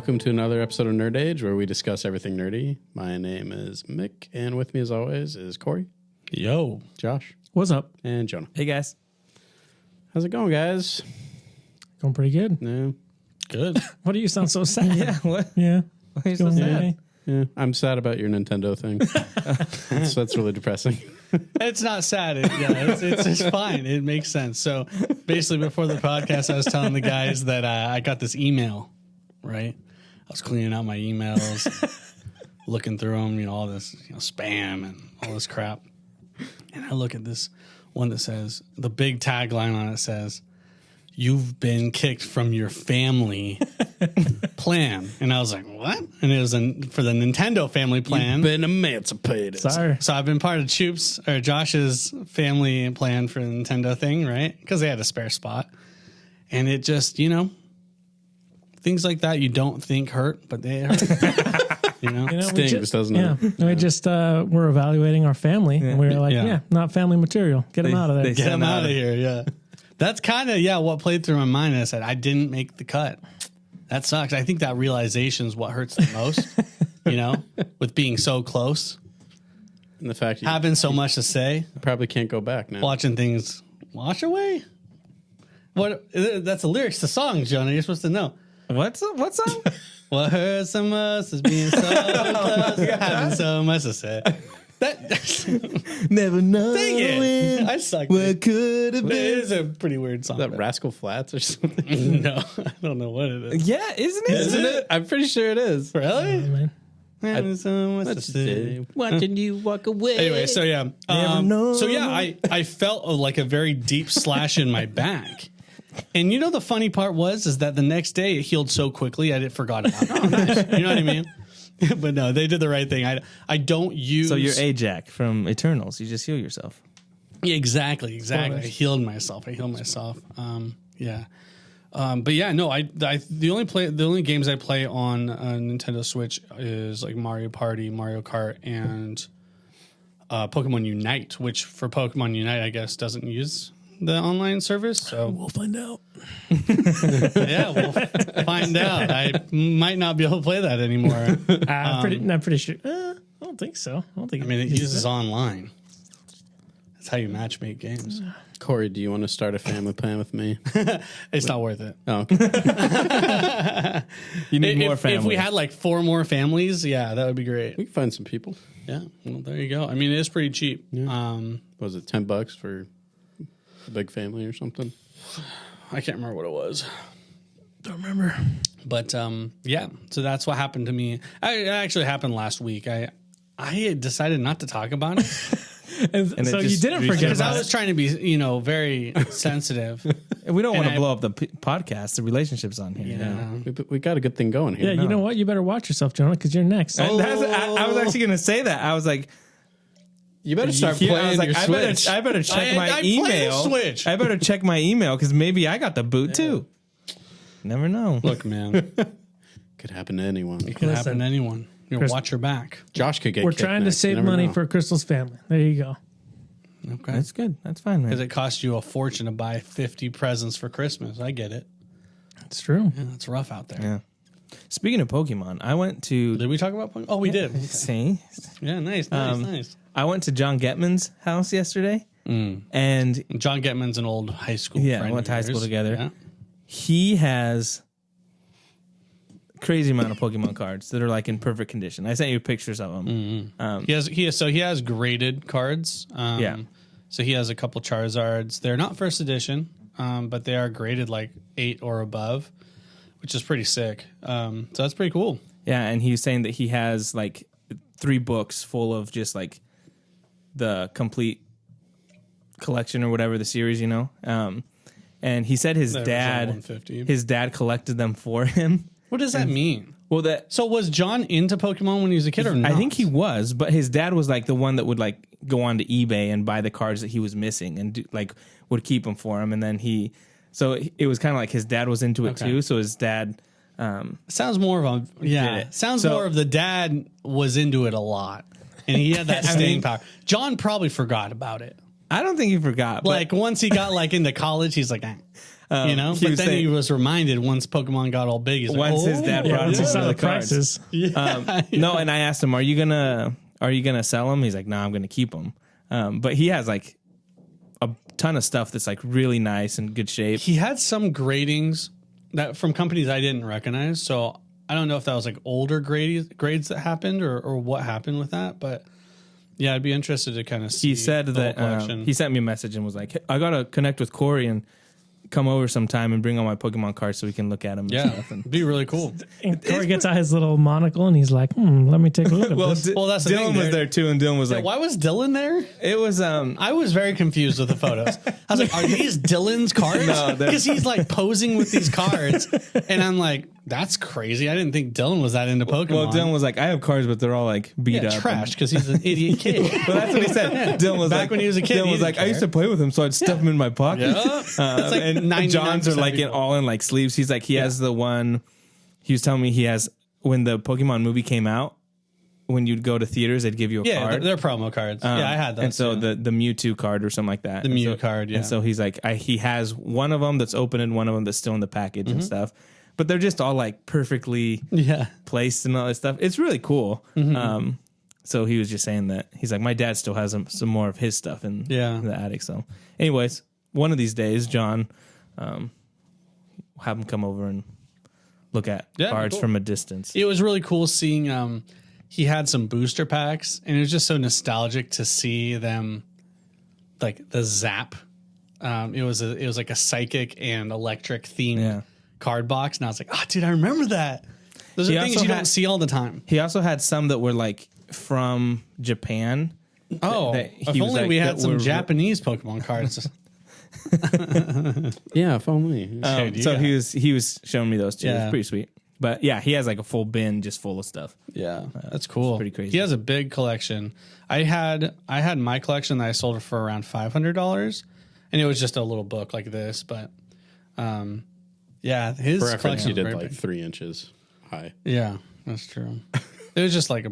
welcome to another episode of Nerd Age, where we discuss everything nerdy. My name is Mick, and with me, as always, is Corey. Yo. Josh. What's up? And Jonah. Hey, guys. How's it going, guys? Going pretty good. Yeah. Good. Why do you sound so sad? Yeah, what? Yeah. Why are you so Going sad? okay? Yeah. I'm sad about your Nintendo thing. That's really depressing. It's not sad. It's fine. It makes sense. So basically, before the podcast, I was telling the guys that I got this email, right? I was cleaning out my emails, looking through them, all this spam and all this crap. And I look at this one that says, the big tagline on it says, "You've been kicked from your family plan." And I was like, what? And it was for the Nintendo family plan. You've been emancipated. Sorry. So I've been part of Josh's family plan for the Nintendo thing, right? Because they had a spare spot. And it just, things like that you don't think hurt, but they hurt. Stings, doesn't yeah. it? We just were evaluating our family, and we were like, Yeah. yeah, not family material. Get them out of there. Get them out of here, yeah. That's kind of, what played through my mind. I said, I didn't make the cut. That sucks. I think that realization is what hurts the most, with being so close. And the fact Having so much to say. probably can't go back now. Watching things wash away. What? That's the lyrics to songs, Jonah. You're supposed to know. What song? What hurts the most is being so close, having so much to say. Never know. Dang it. I suck. What could have It been? is a pretty weird song. Is that but- Rascal Flats or something? No, I don't know what it is. Yeah, isn't it? Isn't it? I'm pretty sure it is. Really? Man. Having so much to say. Watching you walk away. Anyway, so yeah. know. So yeah, I felt like a very deep slash in my back. And the funny part is that the next day it healed so quickly I forgot about it. Oh, nice. You know what I mean? But no, they did the right thing. I don't use. So you're Ajax from Eternals. You just heal yourself. Yeah, exactly. I healed myself. Yeah. But yeah, no. The only games I play on Nintendo Switch is like Mario Party, Mario Kart, and Pokemon Unite. Which for Pokemon Unite, I guess doesn't use the online service. So We'll find out. yeah, we'll find out. I might not be able to play that anymore. I'm pretty sure. I don't think so. I I mean, it uses online. That's how you matchmake games. Corey, do you want to start a family plan with me? It's not worth it. Oh, okay. You need more family. If we had like 4 more families, yeah, that would be great. We can find some people. Yeah, well, there you go. I mean, it is pretty cheap. Yeah. Was it $10 for a big family or something? I can't remember what it was. Don't remember. But yeah, so that's what happened to me. It actually happened last week. I had decided not to talk about it And so you just didn't forget because I about was it. trying to be, very sensitive. we don't want and to blow up the podcast, the relationships on here. Yeah. We got a good thing going here. Yeah, you know what? You better watch yourself, Jonah, because you're next. I was actually going to say that. I was like, You better start I playing was like, your Switch. I better check I my play the email. Switch. I better check my email because maybe I got the boot too. Never know. Look, man, Could happen to anyone. it can happen to anyone. Watch your back. Josh could get We're kicked trying to next. You save never money know. for Crystal's family. There you go. Okay. That's good. That's fine, Because man. it costs you a fortune to buy 50 presents for Christmas. I get it. It's true. Yeah, it's rough out there. Yeah. Speaking of Pokemon, I went to Did we talk about Pokemon? Oh, we did. see. Yeah, nice. I went to John Getman's house yesterday, and John Getman's an old high school Yeah, friend. went to high of school yours. together. Yeah. he has crazy amount of Pokemon cards that are like in perfect condition. I sent you pictures of them. He has graded cards. Yeah. So he has a couple Charizards. They're not first edition, but they are graded like 8 or above, which is pretty sick. So that's pretty cool. Yeah, and he was saying that he has like 3 books full of just like the complete collection or whatever the series, and he said his That was dad 150. collected them for him. What does that mean? Well, So was John into Pokemon when he was a kid or not? I think he was, but his dad was like the one that would like go on to eBay and buy the cards that he was missing and would keep them for him. And then so it was kind of like his dad was into it too. So his dad, Sounds more of more of the dad was into it a lot. And he had that staying power. John probably forgot about it. I don't think he forgot. But Like once he got like into college, he's like, you know. he But was then he saying- was reminded once Pokemon got all big. He's like, once his dad Yeah, brought him once you some saw of the the cards. prices. No, and I asked him, "Are you gonna sell them?" He's like, "No, I'm gonna keep them." But he has like a ton of stuff that's like really nice and good shape. he had some gradings that from companies I didn't recognize. So I don't know if that was like older grades that happened or what happened with that. But yeah, I'd be interested to kind of see. He said the whole that collection. he sent me a message and was like, hey, "I gotta connect with Corey and come over sometime and bring all my Pokemon cards so we can look at them." yeah, it'd be really cool. And Corey gets out his little monocle and he's like, let me take a look at this. Well, that's the Dylan thing, was there too, and Dylan was like, Why was Dylan there? "It was I was very confused with the photos. I was like, are these Dylan's cards? No, they're- Because he's like posing with these cards. And I'm like, that's crazy. I didn't think Dylan was that into Pokemon. Well, Dylan was like, I have cards, but they're all like beat yeah, up. trash because he's an idiot kid. But that's what he said. Dylan was Back like, when he was a kid, Dylan he was didn't like, I used to play with him, so I'd stuff him in my pocket. Yeah. It's like and 99% John's are like in people. all in like sleeves. He's like, he has the one. He was telling me he has when the Pokemon movie came out. When you'd go to theaters, they'd give you a Yeah, card. they're promo cards. Yeah, I had those. And so too. the Mewtwo card or something like that. The And Mew so- card, yeah. And so he's like, he has one of them that's open and one of them that's still in the package Mm-hmm. and stuff. But they're just all like perfectly yeah. placed and all that stuff. It's really cool. So he was just saying that he's like, my dad still has some more of his stuff in the attic. So, anyways, one of these days, John, have him come over and look at cards cool. from a distance. It was really cool seeing he had some booster packs and it was just so nostalgic to see them like the Zap. It was like a psychic and electric themed card box. And I was like, oh dude, I remember that. Those He are things also you had- don't see all the time. He also had some that were like from Japan. Oh, that he if was only like, we that had some were- Japanese Pokemon cards. Yeah, if only. Dude, So yeah. he was showing me those too. It Yeah. was pretty sweet. But yeah, he has like a full bin just full of stuff. Yeah, that's cool. pretty crazy. He has a big collection. I had my collection that I sold for around $500, and it was just a little book like this. But yeah, his For reference, collection you was did very like big. 3 inches high. Yeah, that's true. It was just like a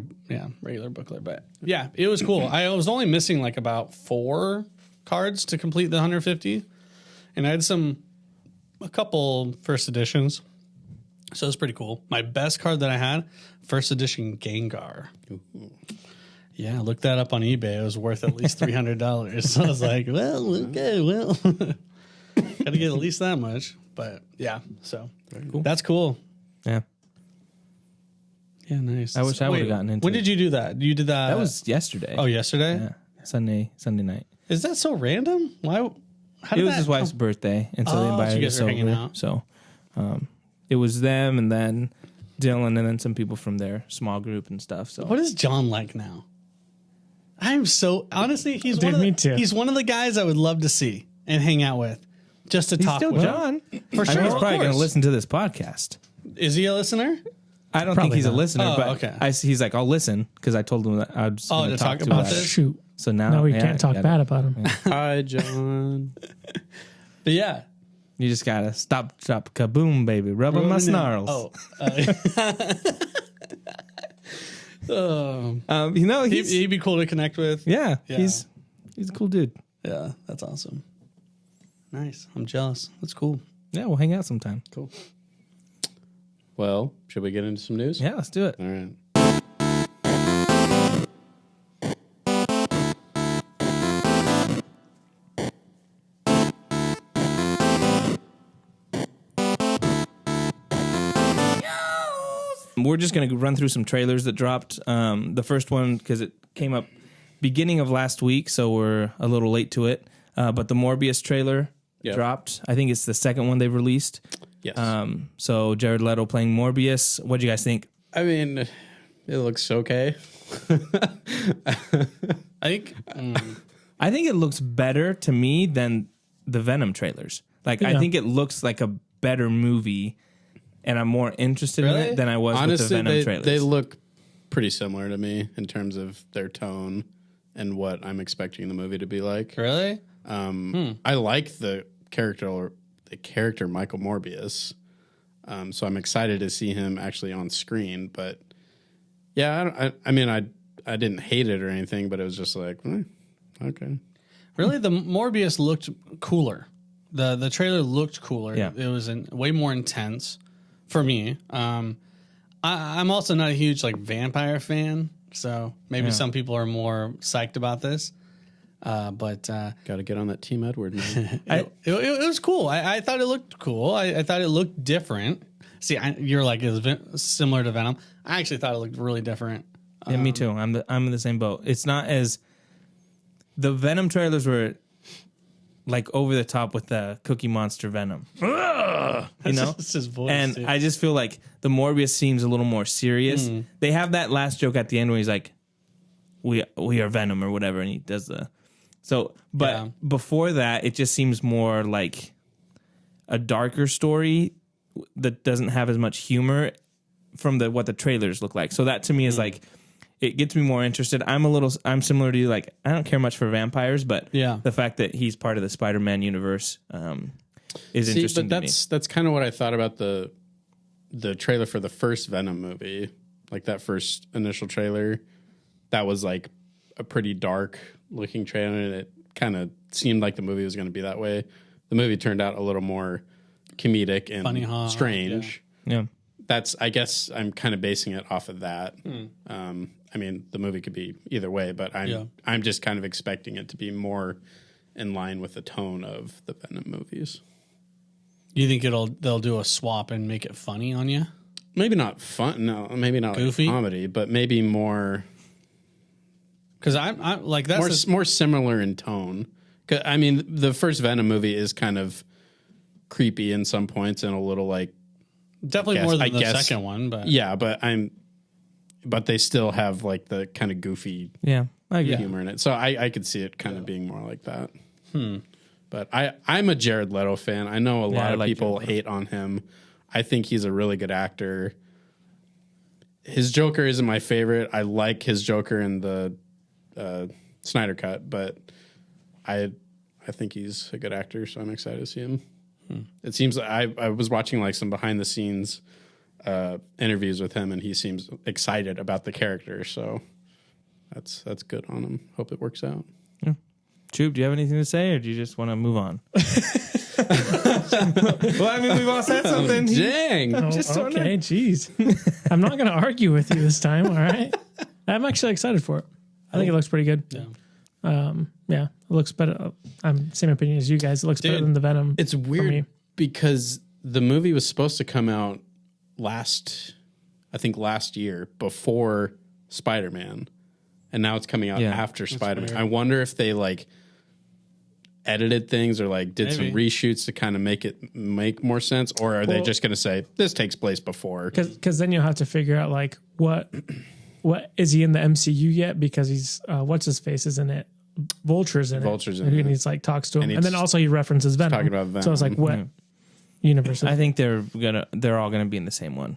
regular booklet, but yeah, it was cool. I was only missing like about 4 cards to complete the 150, and I had a couple first editions. So it's pretty cool. My best card that I had, first edition Gengar. Yeah, look that up on eBay. It was worth at least $300. So I was like, well, okay, well, got to get at least that much. But yeah, so that's cool. Yeah. Yeah, nice. I wish I would've Wait, gotten into When it. did you do that? You did that? That was yesterday. Oh, yesterday? Yeah. Sunday night. Is that so random? Why? How It did was that his wife's come- birthday, and so Oh, they so invited you guys us were hanging over. out. So it was them, and then Dylan, and then some people from their small group and stuff. So What is John like now? I'm so honestly, he's Dude, one of the, me too. He's one of the guys I would love to see and hang out with, just to he's talk still with. John. For I sure, mean, he's of probably going to course. listen to this podcast. Is he a listener? I don't Probably think he's a not. listener, Oh, but okay. he's like, I'll listen because I told him that I was going to talk talk about it. this? Shoot. So now, No, we yeah, can't talk gotta- bad about him. Hi, John. But yeah, You just gotta stop, kaboom, baby, rubbing my snarls. Oh, He's he'd be cool to connect with. yeah, Yeah. he's a cool dude. Yeah, that's awesome. Nice. I'm jealous. That's cool. Yeah, we'll hang out sometime. Cool. Well, should we get into some news? Yeah, let's do it. All right. We're just going to run through some trailers that dropped. The first one, because it came up beginning of last week, so we're a little late to it. But the Morbius trailer Yep. dropped. I think it's the second one they've released. Yes. So Jared Leto playing Morbius. What do you guys think? I mean, it looks okay. I think. I think it looks better to me than the Venom trailers. Like, I Yeah. think it looks like a better movie, and I'm more interested in Really? it than I was with the Honestly, Venom trailers. they look pretty similar to me in terms of their tone and what I'm expecting the movie to be like. Really? I like the character Michael Morbius, so I'm excited to see him actually on screen. But yeah, I mean, I didn't hate it or anything, but it was just like, okay. Really, the Morbius looked cooler. The trailer looked cooler. Yeah. It was way more intense for me. I'm also not a huge like vampire fan, so maybe some people are more psyched about this. But Got to get on that Team Edward, man. it was cool. I thought it looked cool. I thought it looked different. See, you're like it's similar to Venom. I actually thought it looked really different. Yeah, me too. I'm in the same boat. It's not as the Venom trailers were like over the top with the Cookie Monster Venom. You know, That's his voice, and dude. I just feel like the Morbius seems a little more serious. They have that last joke at the end where he's like, "We are Venom" or whatever, and he does the. So, but before that, it just seems more like a darker story that doesn't have as much humor from what the trailers look like. So that to me is like. It gets me more interested. I'm similar to you. Like, I don't care much for vampires, but the fact that he's part of the Spider-Man universe is interesting. But to that's kind of what I thought about the trailer for the first Venom movie. Like that first initial trailer, that was like a pretty dark looking trailer, and it kind of seemed like the movie was going to be that way. The movie turned out a little more comedic and Funny, strange. Yeah. That's, I guess, I'm kind of basing it off of that. I mean, the movie could be either way, but I'm just kind of expecting it to be more in line with the tone of the Venom movies. You think they'll do a swap and make it funny on you? Maybe not fun. No, maybe not Goofy? like comedy, but maybe more. Because I'm like that's more similar in tone. 'Cause, I mean, the first Venom movie is kind of creepy in some points and a little like definitely more than the second one. But yeah, but they still have like the kind of goofy Yeah. I agree. humor in it. So I could see it kind of being more like that. But I'm a Jared Leto fan. I know a lot of people hate on him. I think he's a really good actor. His Joker isn't my favorite. I like his Joker in the Snyder Cut, but I think he's a good actor, so I'm excited to see him. It seems I was watching like some behind the scenes interviews with him, and he seems excited about the character. So that's good on him. Hope it works out. Yeah. Troop, do you have anything to say, or do you just want to move on? Well, I mean, we've all said something. Dang. Okay, jeez. I'm not going to argue with you this time, all right? I'm actually excited for it. I think it looks pretty good. Yeah, it looks better. I'm same opinion as you guys. It looks better than the Venom. It's weird because the movie was supposed to come out last year before Spider-Man, and now it's coming out after Spider-Man. I wonder if they like edited things or like did some reshoots to kind of make more sense, or are they just going to say this takes place before? Because then you'll have to figure out like what is he in the MCU yet? Because he's what's his face is in it. Vulture's in it. And he's like talks to him, and then also he references Venom. Talking about Venom. So it's like what universe? I think they're all gonna be in the same one.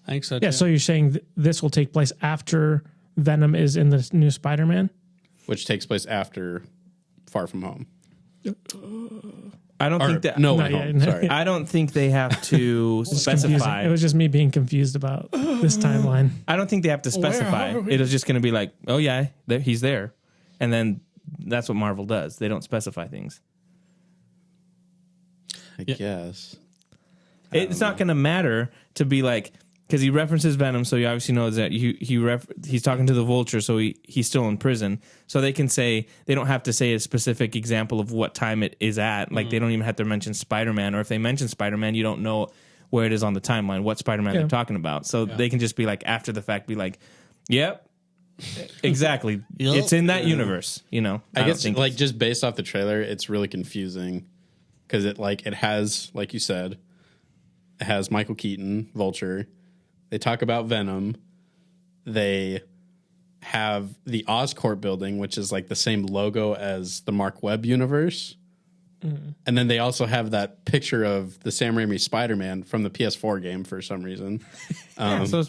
I think so. Yeah. Too. So you're saying this will take place after Venom is in the new Spider-Man, which takes place after Far From Home. I don't think that. No Not Way yet. Home. Sorry. I don't think they have to specify. It was just me being confused about this timeline. I don't think they have to specify. It's just going to be like, oh yeah, he's there, and then that's what Marvel does. They don't specify things. I guess It's not going to matter to be like, because he references Venom, so he obviously knows that he's talking to the Vulture, so he's still in prison. So they can say, they don't have to say a specific example of what time it is at. Like they don't even have to mention Spider-Man, or if they mention Spider-Man, you don't know where it is on the timeline, what Spider-Man they're talking about. So they can just be like, after the fact, be like, yep, exactly. It's in that universe, you know. I guess like just based off the trailer, it's really confusing because it has, like you said, it has Michael Keaton, Vulture. They talk about Venom. They have the Oscorp building, which is like the same logo as the Mark Webb universe. And then they also have that picture of the Sam Raimi Spider-Man from the PS4 game for some reason. so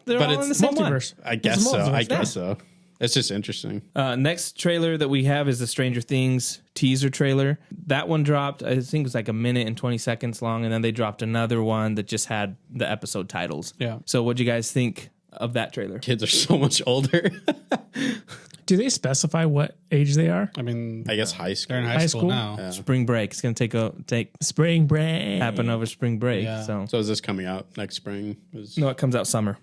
they're all in the same multiverse. I guess so. I guess so. It's just interesting. Next trailer that we have is the Stranger Things teaser trailer. That one dropped, I think it was like a minute and 20 seconds long, and then they dropped another one that just had the episode titles. Yeah. So what'd you guys think of that trailer? Kids are so much older. Do they specify what age they are? I mean, I guess high school. they're in high school school? now. Yeah. Spring break. It's gonna take Spring break. happen over spring break. Yeah. So is this coming out next spring? No, it comes out summer.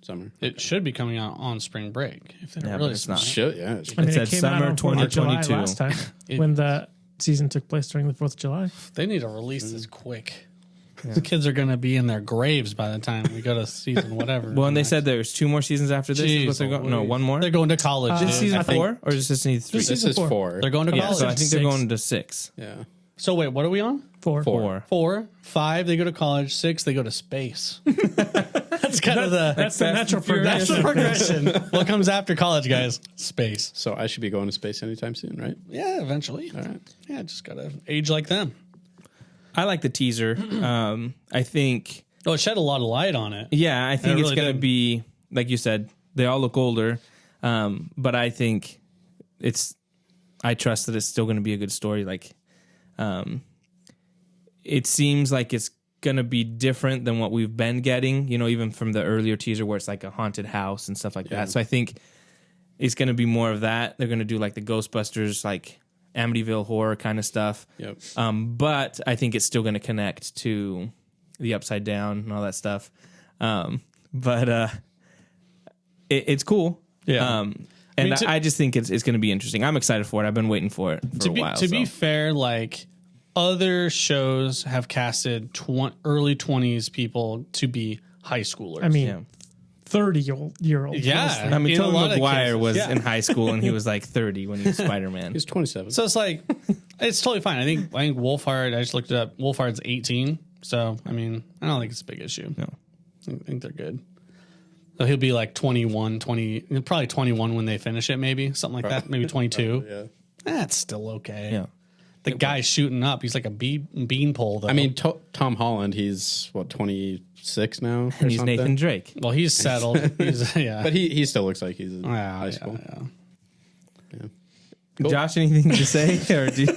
Summer. It should be coming out on spring break. If they're Yeah, but really it's not. smart. Should yeah. I mean, It said came summer out on 4th of July 2022. last time when the season took place during the 4th of July. They need to release this quick. The kids are going to be in their graves by the time we go to season whatever. Well, and they said there's 2 more seasons after this. Is what Jeez they're going. No, Louise. 1 more. They're going to college. Is dude. this season I think- 4 or is this season 3? This This is 4. They're going to Yeah, college. So I think they're 6. going to 6. Yeah. So wait, what are we on? 4. 4. 4, 5, they go to college. 6, they go to space. That's kind of the That's the natural that's the progression. progression. What comes after college, guys? Space. So I should be going to space anytime soon, right? Yeah, eventually. All right. Yeah, just gotta age like them. I like the teaser. I think. Oh, it shed a lot of light on it. Yeah, I think It it's really going to did. be like you said. They all look older, but I think it's. I trust that it's still going to be a good story. Like, it seems like it's going to be different than what we've been getting. You know, even from the earlier teaser where it's like a haunted house and stuff like that. So I think it's going to be more of that. They're going to do like the Ghostbusters, like Amityville horror kind of stuff. Yep. But I think it's still going to connect to the Upside Down and all that stuff. It's cool. Yeah. And mean, I just think it's going to be interesting. I'm excited for it. I've been waiting for it for a while. To be fair, like other shows have casted early 20s people to be high schoolers. I mean, Yeah. 30-year-old. yeah. I mean, in a Tobey lot of Maguire cases, was yeah. in high school and he was like 30 when he was Spider-Man. He's 27. So it's like, it's totally fine. I think Wolfhard, I just looked it up. Wolfhard's 18. So, I mean, I don't think it's a big issue. No. I think they're good. So he'll be like 21, probably 21 when they finish it, maybe something like that. Maybe 22. yeah. That's still okay. Yeah. The guy's shooting up. He's like a beanpole, though. I mean, Tom Holland, he's what, 26 now? Or And he's something? Nathan Drake. well, he's settled. He's, yeah. But he still looks like he's in Yeah, high school. yeah. Cool. Josh, anything to say? Or do you...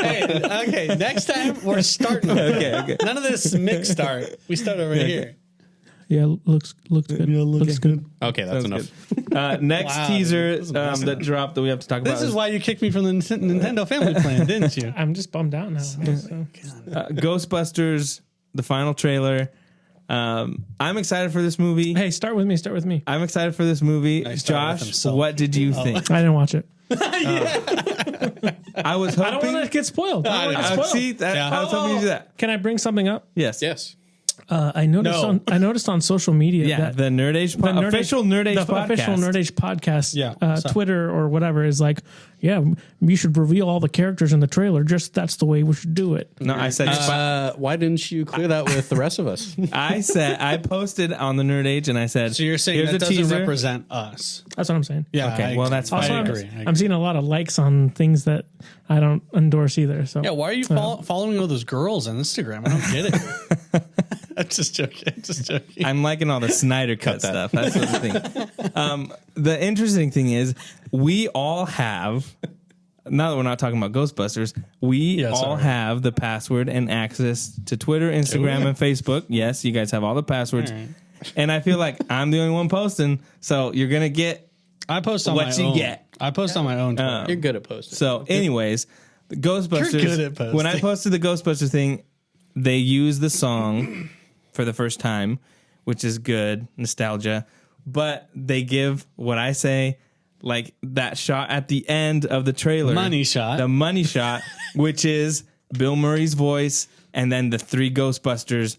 Hey, okay, next time we're starting. okay. None of this mixed start. We start over here. Yeah, looks good. Looks good. Okay, that's enough. Next Wow, teaser this is messing that dropped that we have to talk about. This is why you kicked me from the Nintendo family plan, didn't you? I'm just bummed out now. So. Ghostbusters, the final trailer. I'm excited for this movie. Hey, start with me. I'm excited for this movie. He started with Josh, himself. what did you think? I didn't watch it. I was hoping. I don't want to get spoiled. I don't wanna get spoiled. see that. Yeah. I was hoping you do that. Can I bring something up? Yes. Yes. I noticed No. I noticed on social media Yeah. that The Nerd Age official Nerd Age the podcast. official Nerd Age podcast, Yeah, so- Twitter or whatever is like, yeah, you should reveal all the characters in the trailer. Just that's the way we should do it. No, I said. Why didn't you clear that with the rest of us? I posted on the Nerd Age and I said, So you're saying here's that a doesn't teaser. represent us? That's what I'm saying. Yeah. Okay, well, that's Also, fine. I I'm, agree. I'm seeing a lot of likes on things that I don't endorse either. So Yeah, why are you following all those girls on Instagram? I don't get it. I'm just joking. I'm liking all the Snyder cut stuff. That's the thing. The interesting thing is, we all have. Now that we're not talking about Ghostbusters, we all sorry. have the password and access to Twitter, Instagram, and Facebook. Yes, you guys have all the passwords. All right. And I feel like I'm the only one posting, so you're gonna get. I post on What my you own. get. I post on my own Twitter. You're good at posting. So, anyways, the Ghostbusters. You're good at posting. When I posted the Ghostbusters thing, they used the song for the first time, which is good nostalgia. But they give what I say, like that shot at the end of the trailer, Money shot. the money shot, which is Bill Murray's voice, and then the 3 Ghostbusters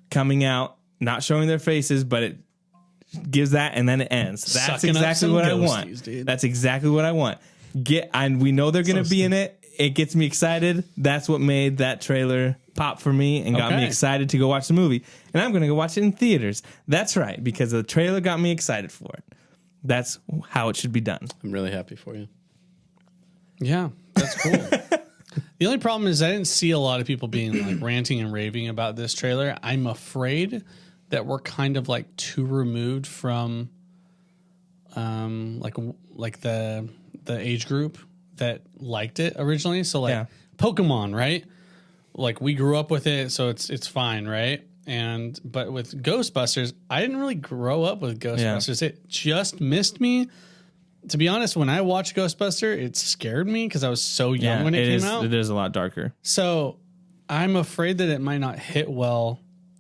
coming out, not showing their faces, but it gives that, and then it ends. That's Sucking up exactly some what I ghosties, want. dude. That's exactly what I want. And we know they're going to be in it. It gets me excited. That's what made that trailer pop for me and got me Okay. excited to go watch the movie. And I'm going to go watch it in theaters. That's right, because the trailer got me excited for it. That's how it should be done. I'm really happy for you. Yeah, that's cool. The only problem is I didn't see a lot of people being like ranting and raving about this trailer. I'm afraid that we're kind of like too removed from like the age group that liked it originally. So like Yeah. Pokemon, right? Like we grew up with it, so it's fine, right? But with Ghostbusters, I didn't really grow up with Ghostbusters. It just missed me to be honest, when I watched Ghostbuster, it scared me because I was so young when it came out. It is a lot darker. So I'm afraid that it might not hit well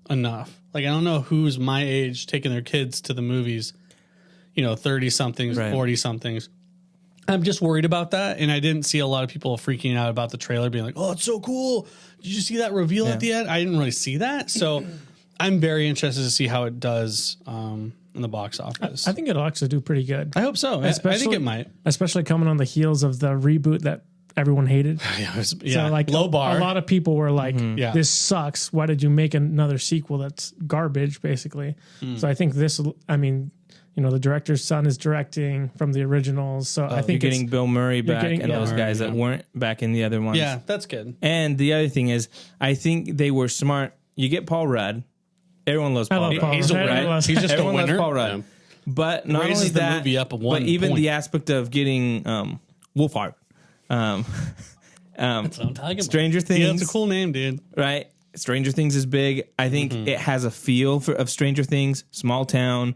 enough. Like, I don't know who's my age taking their kids to the movies, 30-somethings, Right. 40-somethings. I'm just worried about that. And I didn't see a lot of people freaking out about the trailer being like, oh, it's so cool. Did you see that reveal at the end? I didn't really see that. So I'm very interested to see how it does in the box office. I think it'll actually do pretty good. I hope so. I think it might. Especially coming on the heels of the reboot that everyone hated. Yeah, So like low bar. A lot of people were like, Yeah. this sucks. Why did you make another sequel that's garbage, basically? So I think this, the director's son is directing from the originals. So I think You're getting Bill Murray back getting- and yeah. those guys that weren't back in the other ones. Yeah, that's good. And the other thing is, I think they were smart. You get Paul Rudd. Everyone loves Paul love Rudd. Paul He's a Rudd. winner. Right? He's just Everyone a loves winner. Paul Rudd. Yeah. But not Raises only the that, movie up but one even point. the aspect of getting Wolfhard. That's what I'm talking about. Stranger Things. Yeah, it's a cool name, dude. Right? Stranger Things is big. I think it has a feel of Stranger Things, small town,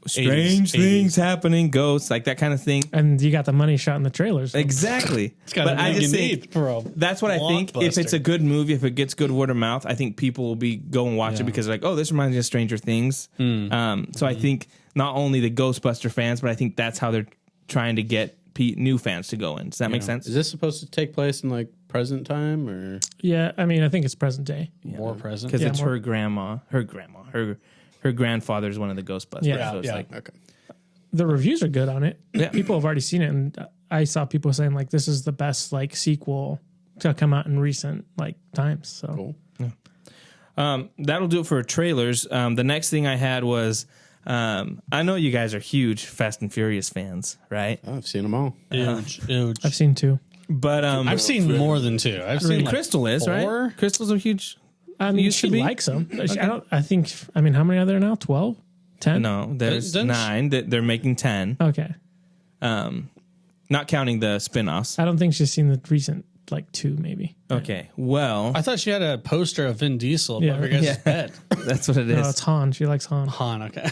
strange 80s. things happening, ghosts, like that kind of thing. and you got the money shot in the trailers. So. Exactly. got But I everything just you think need for a that's what I think. If it's a good movie, if it gets good word of mouth, I think people will be go and watch it because they're like, oh, this reminds me of Stranger Things. So I think not only the Ghostbuster fans, but I think that's how they're trying to get new fans to go in. Does that make sense? Is this supposed to take place in like present time or? Yeah, I think it's present day. more present. Because Yeah, it's more- her grandfather's one of the Ghostbusters. Yeah. So it's Yeah. like, Okay. The reviews are good on it. Yeah. People have already seen it, and I saw people saying like this is the best like sequel to come out in recent like times. So Cool. that'll do it for trailers. The next thing I had was I know you guys are huge Fast and Furious fans, right? Oh, I've seen them all. Huge. I've seen two. But I've seen more than two. I've seen like Crystal is, four. right? Crystal's a huge. I mean, Used she to be? likes them. I think. How many are there now? 12? 10? No, there's Doesn't she- 9. They're making 10. Okay. Not counting the spin-offs. I don't think she's seen the recent like 2, maybe. Okay, well, I thought she had a poster of Vin Diesel above Yeah. her guys' bed. that's what it No, is. it's Han. She likes Han. Han, okay.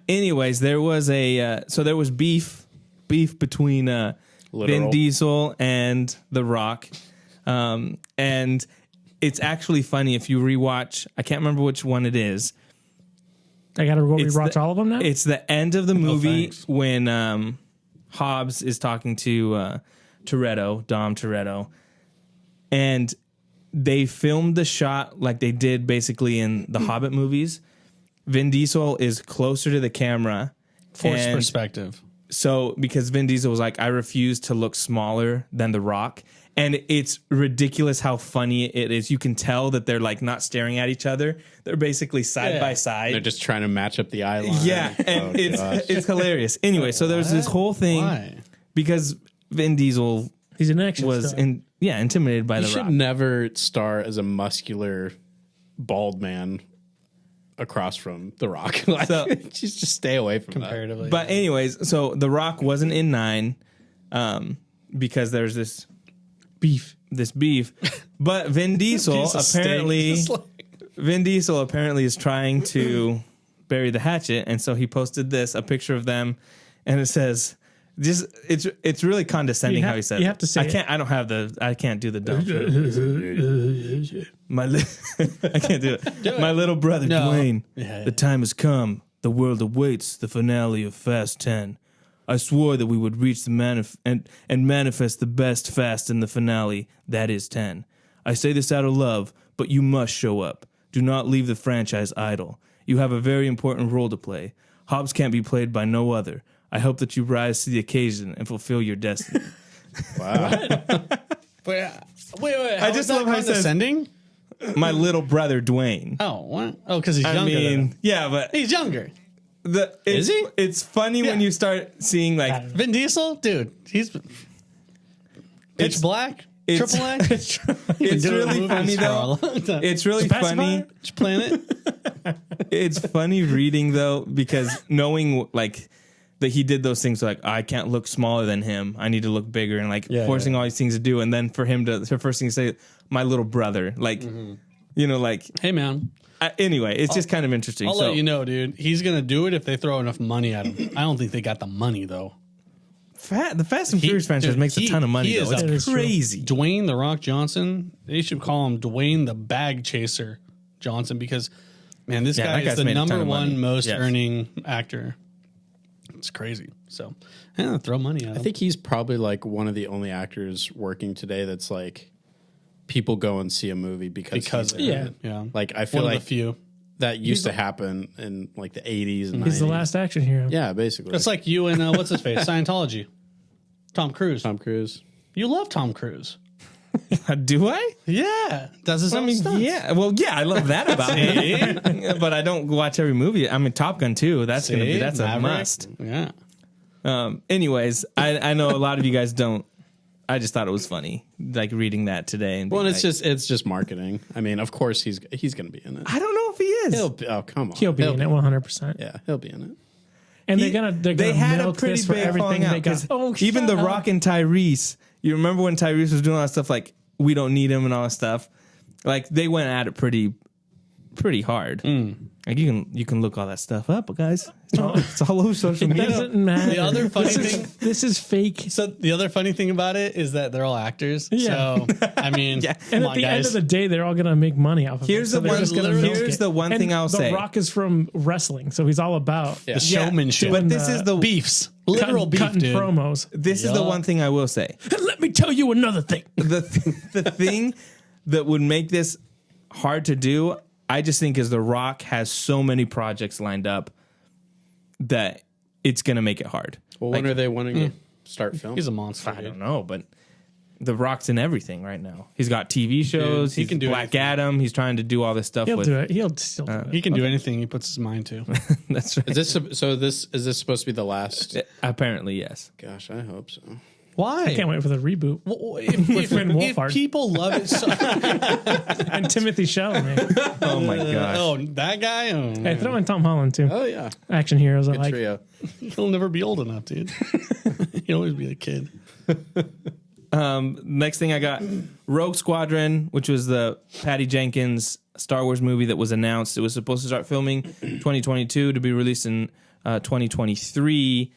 Anyways, there was there was beef between Vin Literal. Diesel and The Rock, and it's actually funny if you rewatch. I can't remember which one it is. I got to go It's rewatch the- all of them now. It's the end of the movie thanks. when Hobbs is talking to Dom Toretto, and they filmed the shot like they did basically in the Hobbit movies. Vin Diesel is closer to the camera. Forced and perspective. So because Vin Diesel was like, I refuse to look smaller than The Rock. And it's ridiculous how funny it is. You can tell that they're like not staring at each other. They're basically side by side. They're just trying to match up the eye line. Yeah, and gosh. it's hilarious. Anyway, so there's this whole thing Why? because Vin Diesel He's an action was star. intimidated by You The should Rock. never star as a muscular, bald man across from The Rock. Like, So- just stay away from Comparatively. But anyways, so The Rock wasn't in 9 because there's this beef. beef. But Vin Diesel Piece of steak. apparently Just like- Vin Diesel apparently is trying to bury the hatchet, and so he posted a picture of them, and it says, "Just it's really condescending how he said. You it. have to say I can't do the dumb. I can't do it. My little brother No. Dwayne. Yeah. The time has come. The world awaits the finale of Fast 10. I swore that we would reach the and manifest the best fast in the finale. That is 10. I say this out of love, but you must show up. Do not leave the franchise idle. You have a very important role to play. Hobbs can't be played by no other. I hope that you rise to the occasion and fulfill your destiny." Wait. I just love how he says- condescending. My little brother Dwayne. Oh, what? Oh, because he's I younger. mean, yeah, but he's younger. is he? It's funny when Yeah. you start seeing like Vin Diesel, dude. He's pitch black. it's- Triple A. it's really funny though. It's really funny. Which planet? It's funny reading though because knowing like that he did those things like I can't look smaller than him. I need to look bigger and like Yeah, forcing all these things to do, and then for him to the first thing to say, my little brother, like You know, like, Hey, man. anyway, it's just kind of interesting. I'll let you know, dude. He's going to do it if they throw enough money at him. I don't think they got the money, though. The Fast and Furious franchise makes a ton of money, though. It's crazy. Dwayne The Rock Johnson, they should call him Dwayne the Bag Chaser Johnson because, man, this guy is the number one most earning actor. It's crazy. So, yeah, throw money at him. I think he's probably like one of the only actors working today that's like people go and see a movie because he's in it. Yeah. Like I feel one like of the few. that used to happen in like the 80s and 90s. He's the last action hero. Yeah, basically. It's like you and what's his face? Scientology. Tom Cruise. Tom Cruise. You love Tom Cruise. Do I? Yeah. Does his own stunts. Yeah. Well, yeah, I love that about him. But I don't watch every movie. I mean, Top Gun too. That's a must. Yeah. Anyways, I know a lot of you guys don't. I just thought it was funny, like reading that today. And Well, it's just marketing. I mean, of course he's going to be in it. I don't know if he is. Come on. He'll be in it 100%. Yeah, he'll be in it. And they're gonna had a milk pretty this for big everything falling they out. got. 'Cause even The Rock and Tyrese, you remember when Tyrese was doing all that stuff like we don't need him and all that stuff? Like they went at it pretty hard. Like you can look all that stuff up, guys. It's all over social It media. doesn't matter. The other funny thing. This is fake. So the other funny thing about it is that they're all actors. Yeah. So I mean, And come at on, the guys. end of the day, they're all gonna make money off of Here's it. the one- here's the one thing I'll say. The Rock is from wrestling, so he's all about the showmanship. But this is the beefs, literal beef, cutting dude. promos. This is the one thing I will say. And let me tell you another thing. The thing that would make this hard to do, I just think, is The Rock has so many projects lined up that it's going to make it hard. Well, when are they wanting to start filming? He's a monster. I dude. don't know, but The Rock's in everything right now. He's got TV shows. He He's can do Black anything. Adam. He's trying to do all this stuff He'll with. do it. He'll still do it. He can do anything he puts his mind to. That's right. Is this supposed to be the last? Apparently, yes. Gosh, I hope so. Why? I can't wait for the reboot. If Finn Wolfhard. people love it so And Timothy Chalamet. Oh my gosh. oh, that guy, Hey, throw in Tom Holland too. Oh yeah, Action heroes I good like. trio. he'll never be old enough, dude. He'll always be a kid. Next thing I got, Rogue Squadron, which was the Patty Jenkins Star Wars movie that was announced. It was supposed to start filming 2022 to be released in 2023.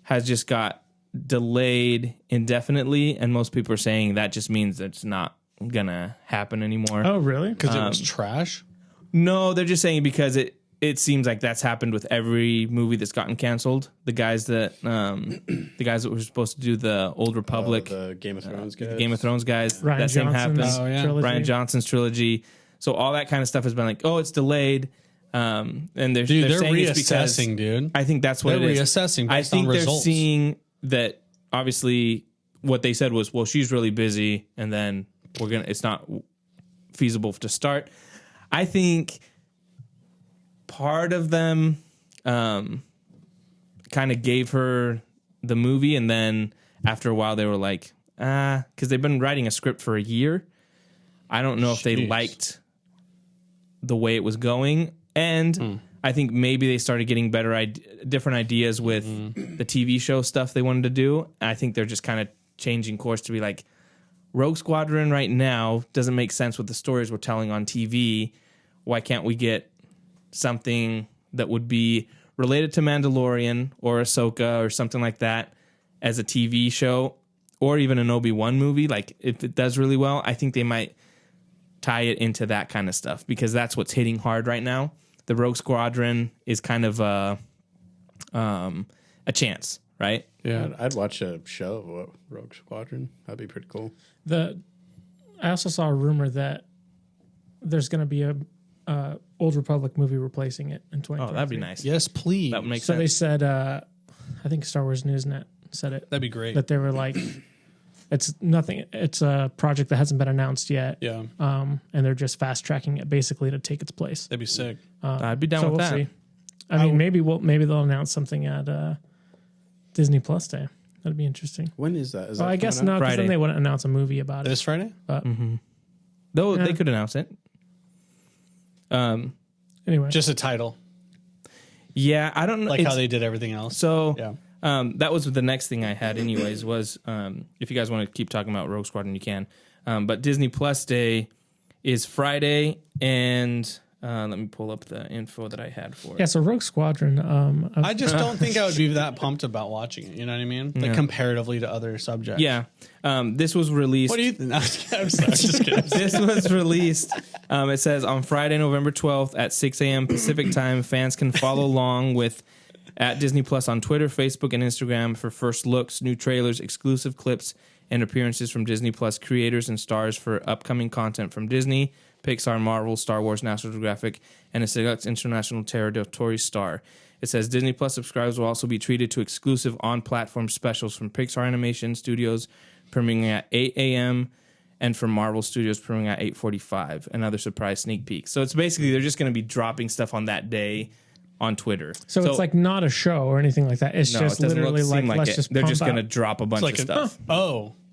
Has just got delayed indefinitely, and most people are saying that just means that it's not gonna happen anymore. Oh, really? Because it was trash. No, they're just saying because it seems like that's happened with every movie that's gotten canceled. The guys that were supposed to do the Old Republic, The Game of Thrones guys. Game of Thrones guys, Ryan that same Johnson's happened. Oh, yeah. trilogy. Ryan Johnson's trilogy. So all that kind of stuff has been like, oh, it's delayed. And they're Dude, they're saying it's because reassessing, dude. I think that's what They're it is. reassessing I based on think they're results. seeing that obviously what they said was, well, she's really busy, and then it's not feasible to start. I think part of them kind of gave her the movie, and then after a while they were like, because they've been writing a script for a year. I don't know if they liked the way it was going, and I think maybe they started getting different ideas with the TV show stuff they wanted to do. I think they're just kind of changing course to be like, Rogue Squadron right now doesn't make sense with the stories we're telling on TV. Why can't we get something that would be related to Mandalorian or Ahsoka or something like that as a TV show, or even an Obi-Wan movie? Like, if it does really well, I think they might tie it into that kind of stuff, because that's what's hitting hard right now. The Rogue Squadron is kind of a chance, right? Yeah. I'd watch a show of Rogue Squadron. That'd be pretty cool. I also saw a rumor that there's going to be a Old Republic movie replacing it in 2023. Oh, that'd be nice. Yes, please. That would make So they sense. said, I think Star Wars Newsnet said it, That'd be great. that they were like, it's nothing. It's a project that hasn't been announced yet. Yeah. And they're just fast tracking it basically to take its place. That'd be sick. I'd be down So with we'll that. see. I mean, maybe they'll announce something at Disney Plus Day. That'd be interesting. When is that? Is Well, that I guess coming out? not, because Friday. then they wouldn't announce a movie about it. This Friday? But Though Yeah. they could announce it. anyway, Just a title, Yeah, I don't know. like how they did everything else. So Yeah. that was the next thing I had anyways, was if you guys want to keep talking about Rogue Squadron, you can. But Disney Plus Day is Friday, and let me pull up the info that I had for it. Yeah, so Rogue Squadron. I just don't think I would be that pumped about watching it. You know what I mean? Like comparatively to other subjects. Yeah. This was released. What do you think? I'm sorry, just kidding. This was released. It says on Friday, November 12th at 6 a.m. Pacific time. Fans can follow along with at Disney Plus on Twitter, Facebook, and Instagram for first looks, new trailers, exclusive clips, and appearances from Disney Plus creators and stars for upcoming content from Disney, Pixar, Marvel, Star Wars, National Geographic, and a select international territory star. It says Disney Plus subscribers will also be treated to exclusive on-platform specials from Pixar Animation Studios premiering at 8 a.m. and from Marvel Studios premiering at 8:45. Another surprise sneak peek. So it's basically they're just going to be dropping stuff on that day on Twitter. So it's like not a show or anything like that. It's just literally like let's just they're just going to drop a bunch of stuff.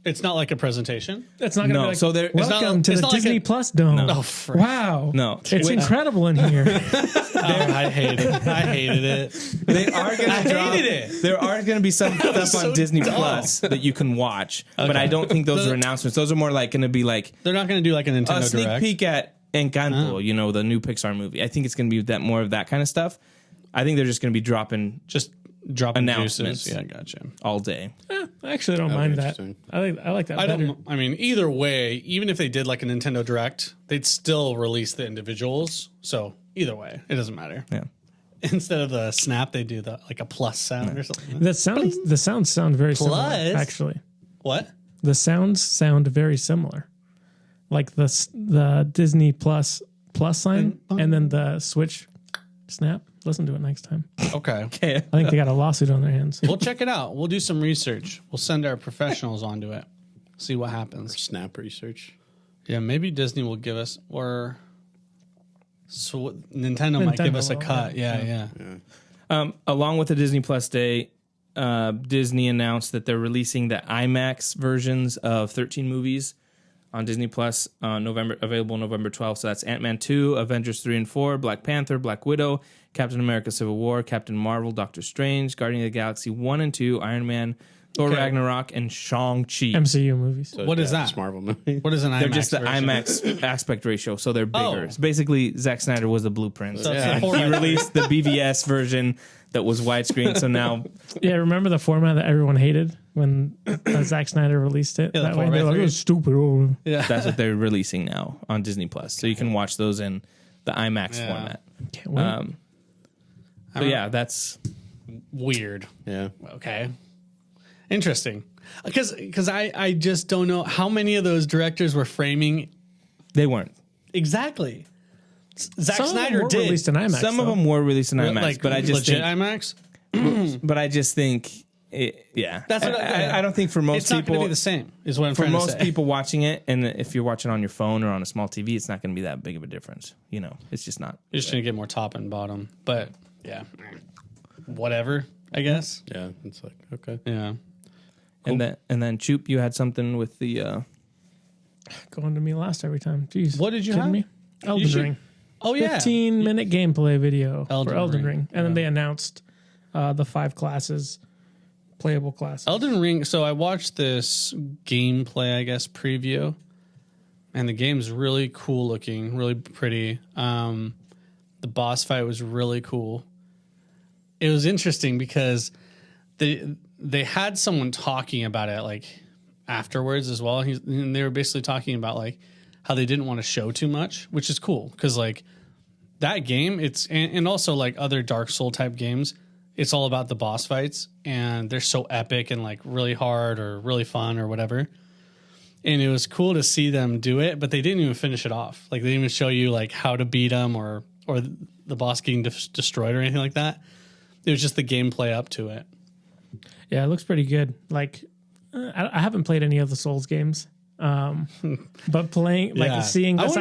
It's not like a presentation. It's not going to be like, so they're welcome to the Disney Plus Dome. No. Wow. No. It's incredible in here. I hated it. They are going to drop it. There are going to be some stuff on Disney Plus that you can watch, but I don't think those are announcements. Those are more like going to be like they're not going to do like a Nintendo sneak Direct. peek at Encanto, the new Pixar movie. I think it's going to be that more of that kind of stuff. I think they're just going to be dropping announcements. Juices. Yeah, gotcha. All day. I actually don't mind that. I like that better. I mean, either way, even if they did like a Nintendo Direct, they'd still release the individuals. So either way, it doesn't matter. Yeah. Instead of the snap, they do a plus sound or something. The sounds sound very similar. Actually, what? The sounds sound very similar. Like the Disney Plus sign, and then the Switch snap. Listen to it next time. Okay. I think they got a lawsuit on their hands. We'll check it out. We'll do some research. We'll send our professionals onto it. See what happens. Snap research. Yeah, maybe Disney will give us, or Nintendo might give us a cut. Yeah. Along with the Disney Plus Day, Disney announced that they're releasing the IMAX versions of 13 movies on Disney Plus available November 12th. So that's Ant-Man 2, Avengers 3 and 4, Black Panther, Black Widow, Captain America Civil War, Captain Marvel, Doctor Strange, Guardian of the Galaxy 1 and 2, Iron Man, Thor Ragnarok, and Shang-Chi. MCU movies. So, what is that? It's Marvel movie. What is an IMAX? They're just the version? IMAX aspect ratio, so they're bigger. Oh. It's basically, Zack Snyder was the blueprint. So He released the BVS version that was widescreen, so now... Yeah, remember the format that everyone hated when Zack Snyder released it? Yeah, that the way they're like, 4:3. it was stupid. Oh. Yeah. That's what they're releasing now on Disney Plus. So you can watch those in the IMAX format. Can't wait. But yeah, that's... Weird. Yeah. Okay. Interesting. Because I just don't know how many of those directors were framing. They weren't. Exactly. Zack Some of them Snyder were did. released in IMAX. Some of them were released in IMAX, Like, but I just legit think... IMAX? But I just think... yeah. That's what I don't think for most It's not people... going to be the same, is what I'm For trying to most say. people watching it, and if you're watching on your phone or on a small TV, it's not going to be that big of a difference. It's just not. You're just going to get more top and bottom. But, yeah. Whatever, I guess. Yeah. It's like, okay. Yeah. And then Choop, you had something with the... Going to me last every time. Jeez. What did you kidding have? me? Elden should- Ring. Oh, yeah. 15-minute gameplay video Elden for Elden Ring. Ring. And then they announced the 5 classes, playable classes. Elden Ring. So I watched this gameplay, I guess, preview, and the game's really cool looking, really pretty. The boss fight was really cool. It was interesting because they had someone talking about it like afterwards as well. And they were basically talking about like how they didn't want to show too much, which is cool because like that game, and also like other Dark Soul type games, it's all about the boss fights, and they're so epic and like really hard or really fun or whatever. And it was cool to see them do it, but they didn't even finish it off. Like they didn't even show you like how to beat them or the boss getting destroyed or anything like that. It was just the gameplay up to it. Yeah, it looks pretty good. Like, I haven't played any of the Souls games, but playing, like, seeing this,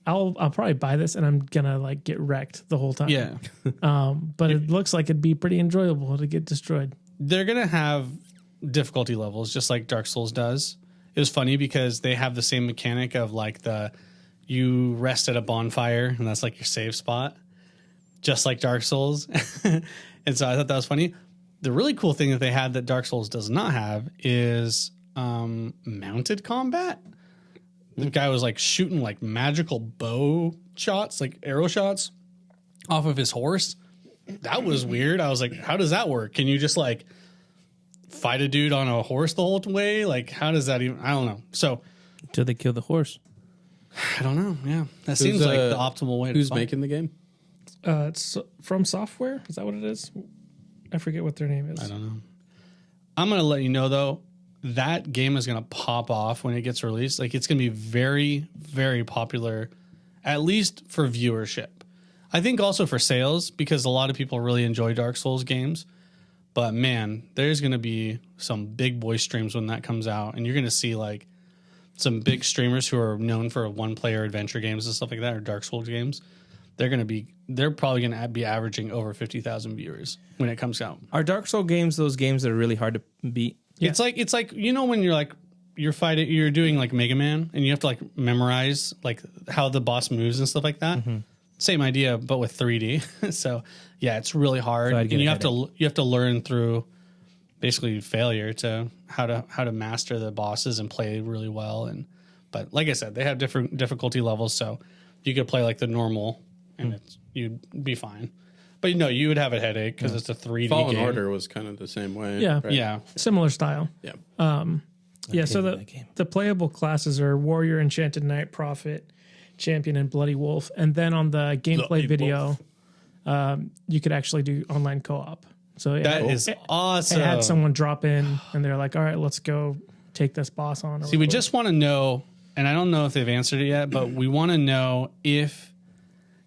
I'll probably buy this and I'm gonna like get wrecked the whole time. Yeah. But it looks like it'd be pretty enjoyable to get destroyed. They're gonna have difficulty levels just like Dark Souls does. It was funny because they have the same mechanic of like you rest at a bonfire and that's like your save spot, just like Dark Souls. And so I thought that was funny. The really cool thing that they had that Dark Souls does not have is mounted combat. the guy was like shooting like magical bow shots, like arrow shots off of his horse. That was weird. I was like, how does that work? Can you just like fight a dude on a horse the whole way? Like, how does that even? I don't know. So Until they kill the horse. I don't know. Yeah, that seems like the optimal way. Who's to fight. making the game? It's From Software. Is that what it is? I forget what their name is. I don't know. I'm gonna let you know though. That game is gonna pop off when it gets released. Like it's gonna be very, very popular, at least for viewership. I think also for sales because a lot of people really enjoy Dark Souls games. But man, there's gonna be some big boy streams when that comes out, and you're gonna see like some big streamers who are known for one-player adventure games and stuff like that, or Dark Souls games. They're probably gonna be averaging over 50,000 viewers when it comes out. Are Dark Souls games those games that are really hard to beat? Yeah. It's like you know when you're doing like Mega Man and you have to like memorize like how the boss moves and stuff like that. Mm-hmm. Same idea, but with 3D. So yeah, it's really hard, and you have to learn through basically failure to how to master the bosses and play really well. But like I said, they have different difficulty levels, so you could play like the normal, and you'd be fine. But you would have a headache because it's a 3D Fallen game. Order was kind of the same way. Yeah. right? Yeah. Similar style. Yeah. So the playable classes are Warrior, Enchanted Knight, Prophet, Champion, and Bloody Wolf. And then on the gameplay video, you could actually do online co-op. So yeah, That is awesome. I had someone drop in, and they're like, "All right, let's go take this boss on." See, we just want to know, and I don't know if they've answered it yet, but we want to know if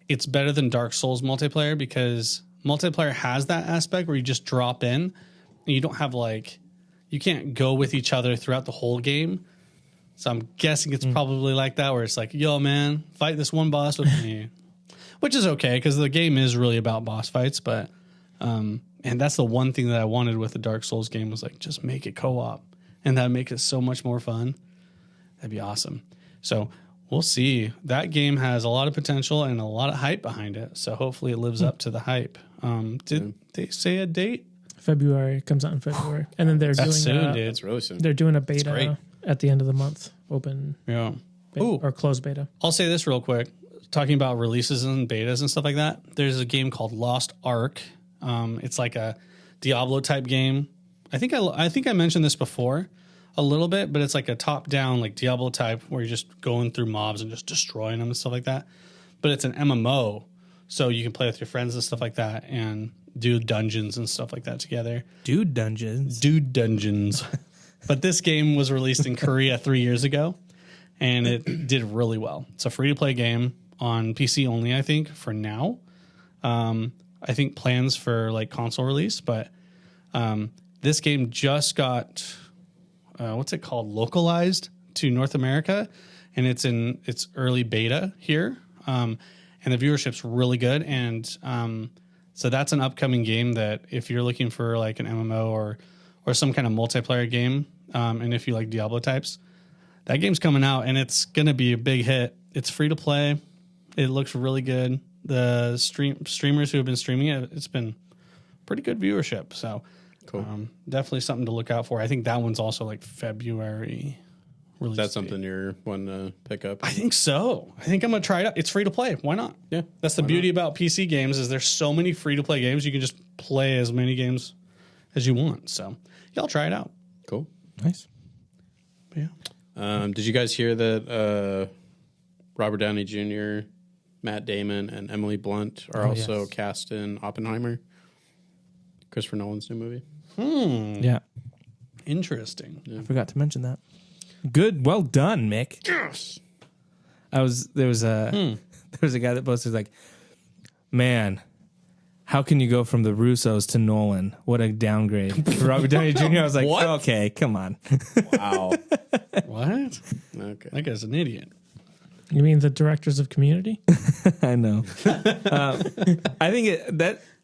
it's better than Dark Souls multiplayer, because multiplayer has that aspect where you just drop in and you don't have you can't go with each other throughout the whole game. So I'm guessing it's probably like that, where it's like, yo, man, fight this one boss with me, which is okay because the game is really about boss fights. But, and that's the one thing that I wanted with the Dark Souls game was like, just make it co-op, and that makes it so much more fun. That'd be awesome. So we'll see. That game has a lot of potential and a lot of hype behind it. So hopefully it lives up to the hype. Did they say a date? February. It comes out in February, and then That's doing soon, dude. It's really soon. they're doing a great. beta at the end of the month, open Yeah. beta, Ooh. or closed beta. I'll say this real quick. Talking about releases and betas and stuff like that, there's a game called Lost Ark. It's like a Diablo type game. I think I mentioned this before a little bit, but it's like a top down like Diablo type where you're just going through mobs and just destroying them and stuff like that. But it's an MMO, so you can play with your friends and stuff like that and do dungeons and stuff like that together. Dude dungeons. But this game was released in Korea 3 years ago, and it did really well. It's a free-to-play game on PC only, I think, for now. I think plans for like console release, but this game just got what's it called, localized to North America, and it's in its early beta here, and the viewership's really good. And so that's an upcoming game that if you're looking for like an MMO or some kind of multiplayer game, and if you like Diablo types, that game's coming out and it's gonna be a big hit. It's free to play. It looks really good. The streamers who have been streaming it, it's been pretty good viewership. So Cool. Definitely something to look out for. I think that one's also like February release. That's something you're wanting to pick up. I think so. I think I'm gonna try it out. It's free to play. Why not? Yeah. That's the beauty about PC games is there's so many free to play games. You can just play as many games as you want. So yeah, I'll try it out. Cool. Nice. But yeah. Did you guys hear that Robert Downey Jr., Matt Damon, and Emily Blunt are also cast in Oppenheimer, Christopher Nolan's new movie? Yeah. Interesting. I forgot to mention that. Good. Well done, Mick. Yes. There was a guy that posted like, man, how can you go from the Russos to Nolan? What a downgrade for Robert Downey Jr. I was like, What? okay, come on. Wow. What? Okay. That guy's an idiot. You mean the directors of Community? I know. I think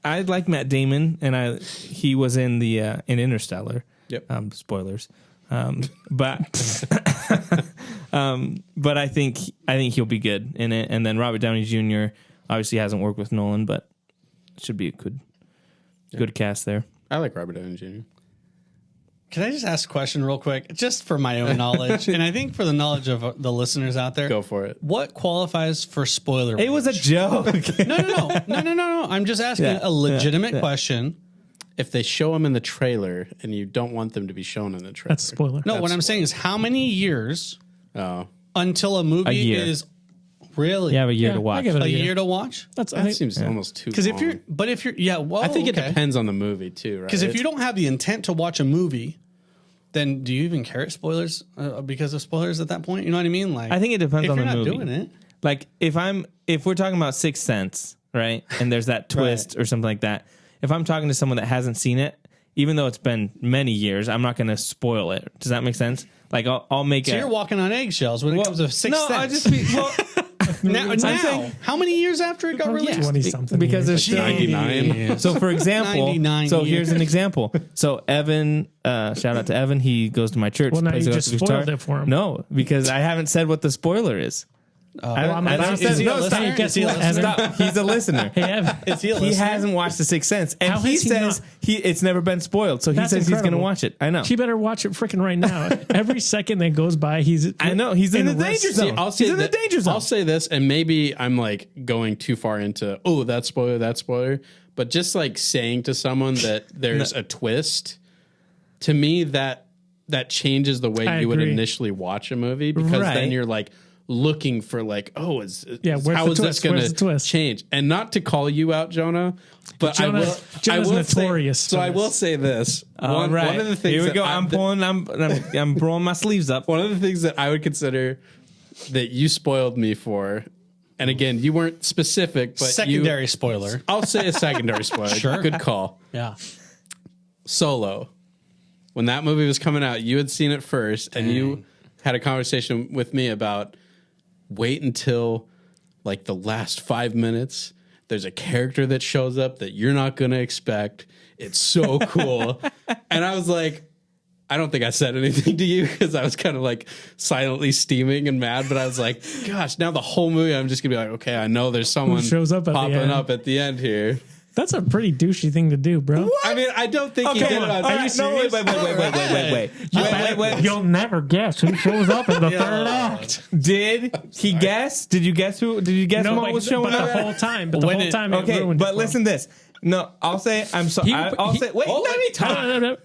I like Matt Damon, and he was in in Interstellar. Yep. Spoilers. But I think he'll be good in it. And then Robert Downey Jr. obviously hasn't worked with Nolan, but it should be a good cast there. I like Robert Downey Jr. Can I just ask a question real quick, just for my own knowledge, and I think for the knowledge of the listeners out there? Go for it. What qualifies for spoiler? It was a joke. No. I'm just asking a legitimate question. If they show them in the trailer and you don't want them to be shown in the trailer, That's a spoiler. No, what I'm saying is how many years until a movie year. is really You have a year Yeah, to I watch. give it a year to watch? That's I that think, seems almost too. Because if long. well, I think it okay. depends on the movie too, right? Because if you don't have the intent to watch a movie, then do you even care spoilers because of spoilers at that point? You know what I mean? Like, I think it depends if on you're the not movie. doing it. Like if we're talking about Sixth Sense, right? And there's that twist or something like that. If I'm talking to someone that hasn't seen it, even though it's been many years, I'm not going to spoil it. Does that make sense? Like I'll make So you're walking on eggshells when it comes to Sixth Sense. I just now, how many years after it got released? 20-something. because there's years. 99. So for example, 99 so years. here's an example. So Evan, shout out to Evan. He goes to my church. Well, now plays you the just guitar. spoiled it for him. No, because I haven't said what the spoiler is. I'm I about haven't to said- say- no, listener? stop. Is he a Evan, Stop. He's a listener. Hey, Evan. Is he a He listener? hasn't watched The Sixth Sense, and How he has he says not? it's never been spoiled. So he That's says he's going to incredible. watch it. I know. He better watch it freaking right now. Every second that goes by, he's I know. He's in the risk. danger zone. I'll say He's in the that- danger zone. I'll say this, and maybe I'm like going too far into that spoiler, but just like saying to someone that there's a twist, to me that changes the way I you would agree. initially watch a movie, because Right. then you're like looking for like, where's how the is this twist? going Where's the to twist? change? And not to call you out, Jonah, but Jonah's I will say, notorious so for I this. will say this. All right. One of the things Here we that go. I- I'm rolling my sleeves up. one of the things that I would consider that you spoiled me for, and again, you weren't specific, but secondary spoiler. I'll say a secondary spoiler. Sure. Good call. Yeah. Solo. When that movie was coming out, you had seen it first, and you had a conversation with me about wait until like the last 5 minutes. There's a character that shows up that you're not going to expect. It's so cool. And I was like, I don't think I said anything to you because I was kind of like silently steaming and mad. But I was like, gosh, now the whole movie, I'm just going to be like, okay, I know there's someone shows up at the popping end. up at the end here. That's a pretty douchey thing to do, bro. I mean, I don't think he Okay, did it on all right, no, wait. You'll never guess who shows up in the third act. Did he guess? Did you guess who? Did you guess who was showing but up? the whole time. But the When whole it- time. It Okay, ruined but it for him. listen this. No, I'll say I'm sorry. I'll say wait. Let me talk. No.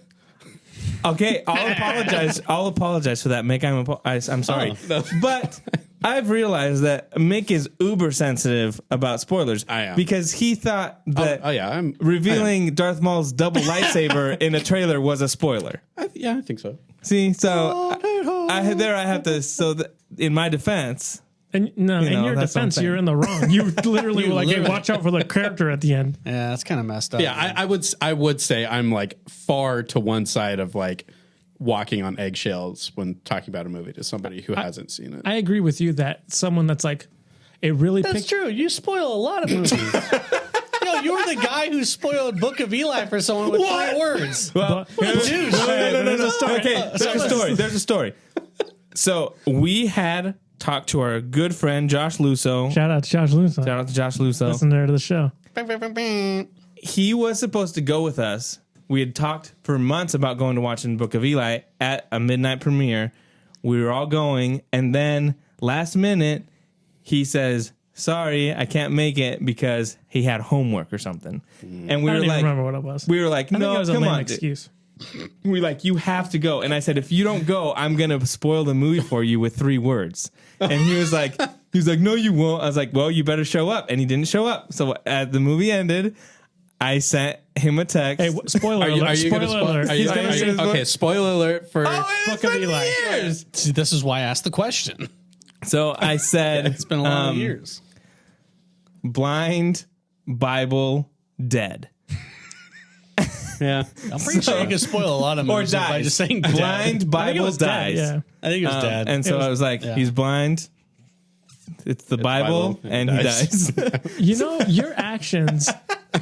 Okay, I'll apologize for that, Mick. I'm sorry, no. but I've realized that Mick is uber sensitive about spoilers. I am. Because he thought that I'm revealing Darth Maul's double lightsaber in a trailer was a spoiler. I think so. See, so I have to. So in my defense, And no, You in know, your that's what I'm defense, you're saying. in the wrong. You literally You were like, hey, literally- watch out for the character at the end. Yeah, that's kind of messed up. Yeah, I would say I'm like far to one side of like walking on eggshells when talking about a movie to somebody who hasn't seen it. I agree with you that someone that's like, it really That's picked. true. You spoil a lot of movies. Yo, you were the guy who spoiled Book of Eli for someone with 3 words. well, Dude, There's a story. Okay, there's a story. So we had talked to our good friend Josh Lusso. Shout out to Josh Lusso. Shout out to Josh Lusso. Listener to the show. He was supposed to go with us. We had talked for months about going to watching Book of Eli at a midnight premiere. We were all going, and then last minute, he says, "Sorry, I can't make it," because he had homework or something. And we I were don't even like, remember what it was. we were like, I think "No, it was a come lame on, dude." excuse. We were like, "You have to go." And I said, "If you don't go, I'm gonna spoil the movie for you with 3 words." And he was like, "No, you won't." I was like, "Well, you better show up." And he didn't show up. So as the movie ended, I sent him a text. Hey, spoiler alert. Are you Spoiler gonna alert. are you, He's gonna are you- say- okay, spoiler alert for Book of Eli. years. See, this is why I asked the question. So I said, It's been a lot of years. blind Bible dead. yeah. I'm pretty sure you can spoil a lot of Or movies by dies. just saying Blind I think it Bible was dead, dies. yeah. I think it was dad. And so I was like, yeah. he's blind. It's the Bible, Bible, and and he dies. dies. You know, your actions,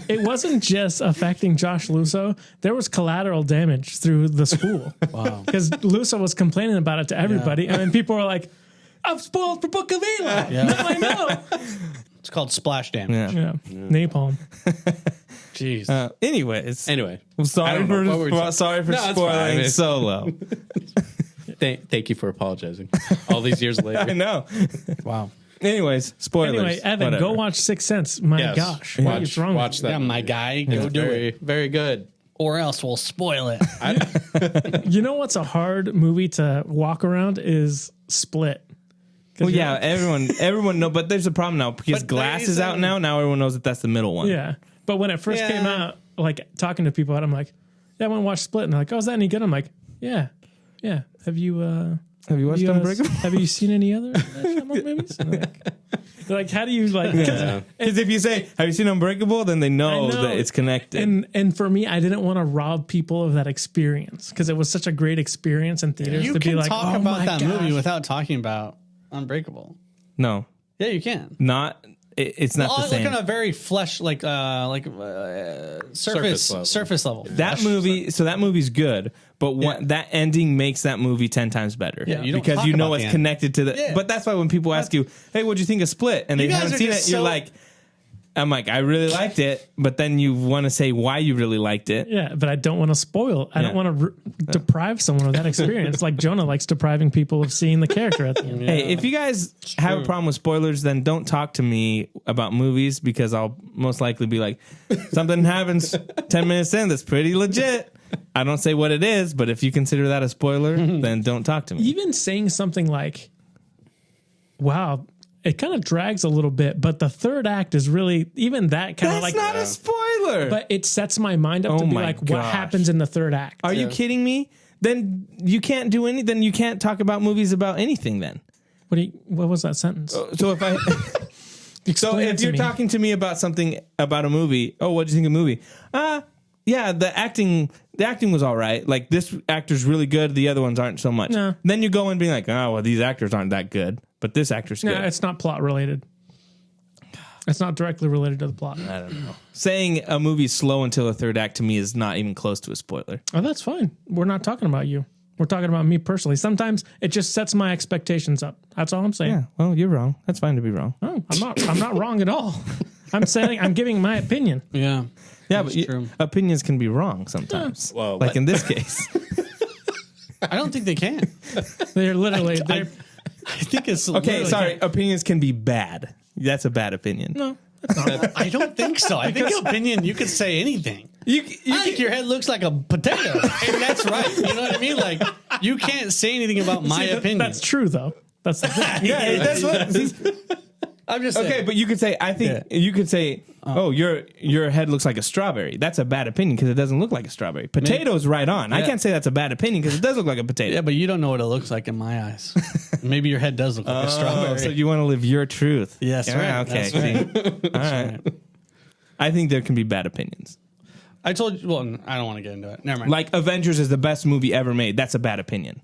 it wasn't just affecting Josh Lusso. There was collateral damage through the school. Wow. Because Lusso was complaining about it to everybody. And then people were like, I've spoiled for Book of Eli. Yeah. Now I know. It's called splash damage. Yeah. Yeah. Napalm. Jeez. Anyway, I'm sorry don't know what we're for spoiling fine. Solo. Thank you for apologizing. All these years later. I know. Wow. Anyways, spoilers. Anyway, Evan, Whatever. go watch Sixth Sense. My gosh, what is wrong? Watch that. Yeah, my movie. guy, go do Very, it. very good. Or else we'll spoil it. You know what's a hard movie to walk around is Split. Well, yeah, everyone know, but there's a problem now because But Glass there is is out now. Now everyone knows that that's the middle one. Yeah, but when it first Yeah. came out, like talking to people, I'm like, yeah, I want to watch Split, and they're like, oh, is that any good? I'm like, yeah. Have you watched Unbreakable? Have you seen any other Shyamalan movies? And they're like, how do you like? Because if you say, "Have you seen Unbreakable?" then they know that it's connected. And for me, I didn't want to rob people of that experience because it was such a great experience in theaters You to can be like, talk oh about my that gosh. movie without talking about Unbreakable. No, Yeah, you can. not. It's not the Like same. on a very surface Surface level. level. That movie, so that movie's good, but that ending makes that movie 10 times better. Yeah, you don't because talk you know about it's the end. connected to the. Yeah. But that's why when people ask you, "Hey, what'd you think of Split?" and they You guys haven't are seen it, just you're so- like, "I'm like, I really liked it," but then you want to say why you really liked it. Yeah, but I don't want to spoil. I don't Yeah. want to deprive someone of that experience. Like Jonah likes depriving people of seeing the character at the end. Hey, if you guys have a problem with spoilers, then don't talk to me about movies because I'll most likely be like, something happens 10 minutes in that's pretty legit. I don't say what it is, but if you consider that a spoiler, then don't talk to me. Even saying something like, wow, it kind of drags a little bit, but the third act is really, even that kind of That's like, not a spoiler. but it sets my mind up Oh to be my like, what gosh. happens in the third act? Are you kidding me? Then you can't do any. Then you can't talk about movies about anything. Then What was that sentence? so if I Explain it if to you're me. talking to me about something about a movie, oh, what do you think of the movie? Yeah, the acting was all right. Like this actor's really good. The other ones aren't so much. No. Then you go and be like, oh, well, these actors aren't that good, but this actor's No, good. it's not plot related. It's not directly related to the plot. I don't know. Saying a movie's slow until the third act to me is not even close to a spoiler. Oh, that's fine. We're not talking about you. We're talking about me personally. Sometimes it just sets my expectations up. That's all I'm saying. Yeah, well, you're wrong. That's fine to be wrong. Oh, I'm not wrong at all. I'm giving my opinion. Yeah. Yeah, That's but true. opinions can be wrong sometimes. Well, like in this case. I don't think they can. They're literally I think it's Okay, literally- sorry. Opinions can be bad. That's a bad opinion. no. I don't think so. I think opinion, you could say anything. You I think your head looks like a potato. And that's right. You know what I mean? Like, you can't say anything about my opinion. That's true though. That's the thing. Yeah, that's what. I'm just saying. Okay, but you could say. I think you could say. Oh, your head looks like a strawberry. That's a bad opinion because it doesn't look like a strawberry. Potato's right on. I can't say that's a bad opinion because it does look like a potato. Yeah, but you don't know what it looks like in my eyes. Maybe your head does look like a strawberry. So you want to live your truth. Yes, Yeah, right. okay. That's right. See? All right. I think there can be bad opinions. I told you. Well, I don't want to get into it. Never mind. Like Avengers is the best movie ever made. That's a bad opinion.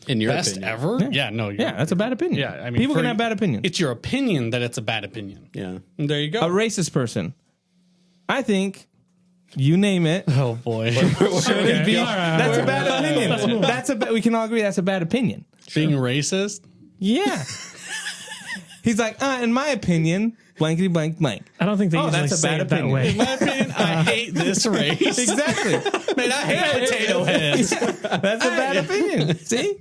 in your Best opinion. ever? Yeah, no. Yeah, that's a bad opinion. Yeah, I mean, people for- can have bad opinions. It's your opinion that it's a bad opinion. Yeah. And there you go. A racist person. I think you name it. Oh boy, Should it be? All right. That's a bad opinion. We can all agree that's a bad opinion. being racist. Yeah. He's like, in my opinion, blankety blank blank. I don't think they usually that's a say bad it that opinion. way. In my opinion, I hate this race. Exactly. Man, I hate potato heads. That's a bad opinion. See?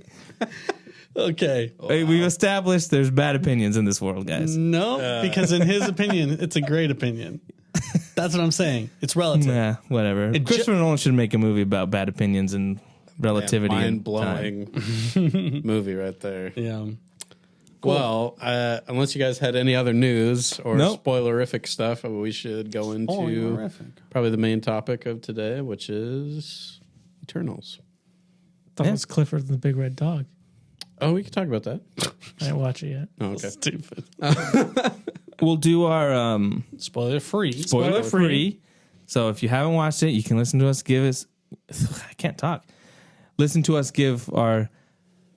Okay. Hey, we've established there's bad opinions in this world, guys. No, because in his opinion, it's a great opinion. That's what I'm saying. It's relative. Nah, whatever. Christopher Nolan should make a movie about bad opinions and relativity. Mind and time. blowing movie right there. Yeah. Well, unless you guys had any other news or Nope. spoilerific stuff, we should go into Spoilerific. probably the main topic of today, which is Eternals. Thought it was Clifford and the Big Red Dog. Oh, we can talk about that. I didn't watch it yet. Oh, okay. Stupid. We'll do our Spoiler free. spoiler free. So if you haven't watched it, you can listen to us give us. I can't talk. Listen to us give our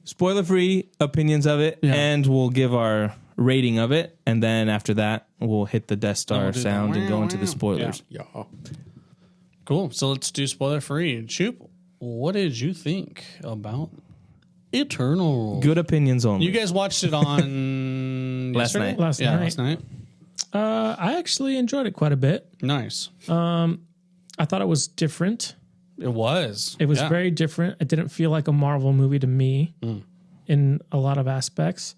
spoiler free opinions of it, and we'll give our rating of it, and then after that, we'll hit the Death Star we'll do the sound and go wow, into the wow. spoilers. Yeah. Cool. So let's do spoiler free. Shoop, what did you think about Eternal? Good opinions only. You guys watched it on Last yesterday? night. Last yeah, night. last night. I actually enjoyed it quite a bit. Nice. I thought it was different. It was. It was very different. It didn't feel like a Marvel movie to me in a lot of aspects.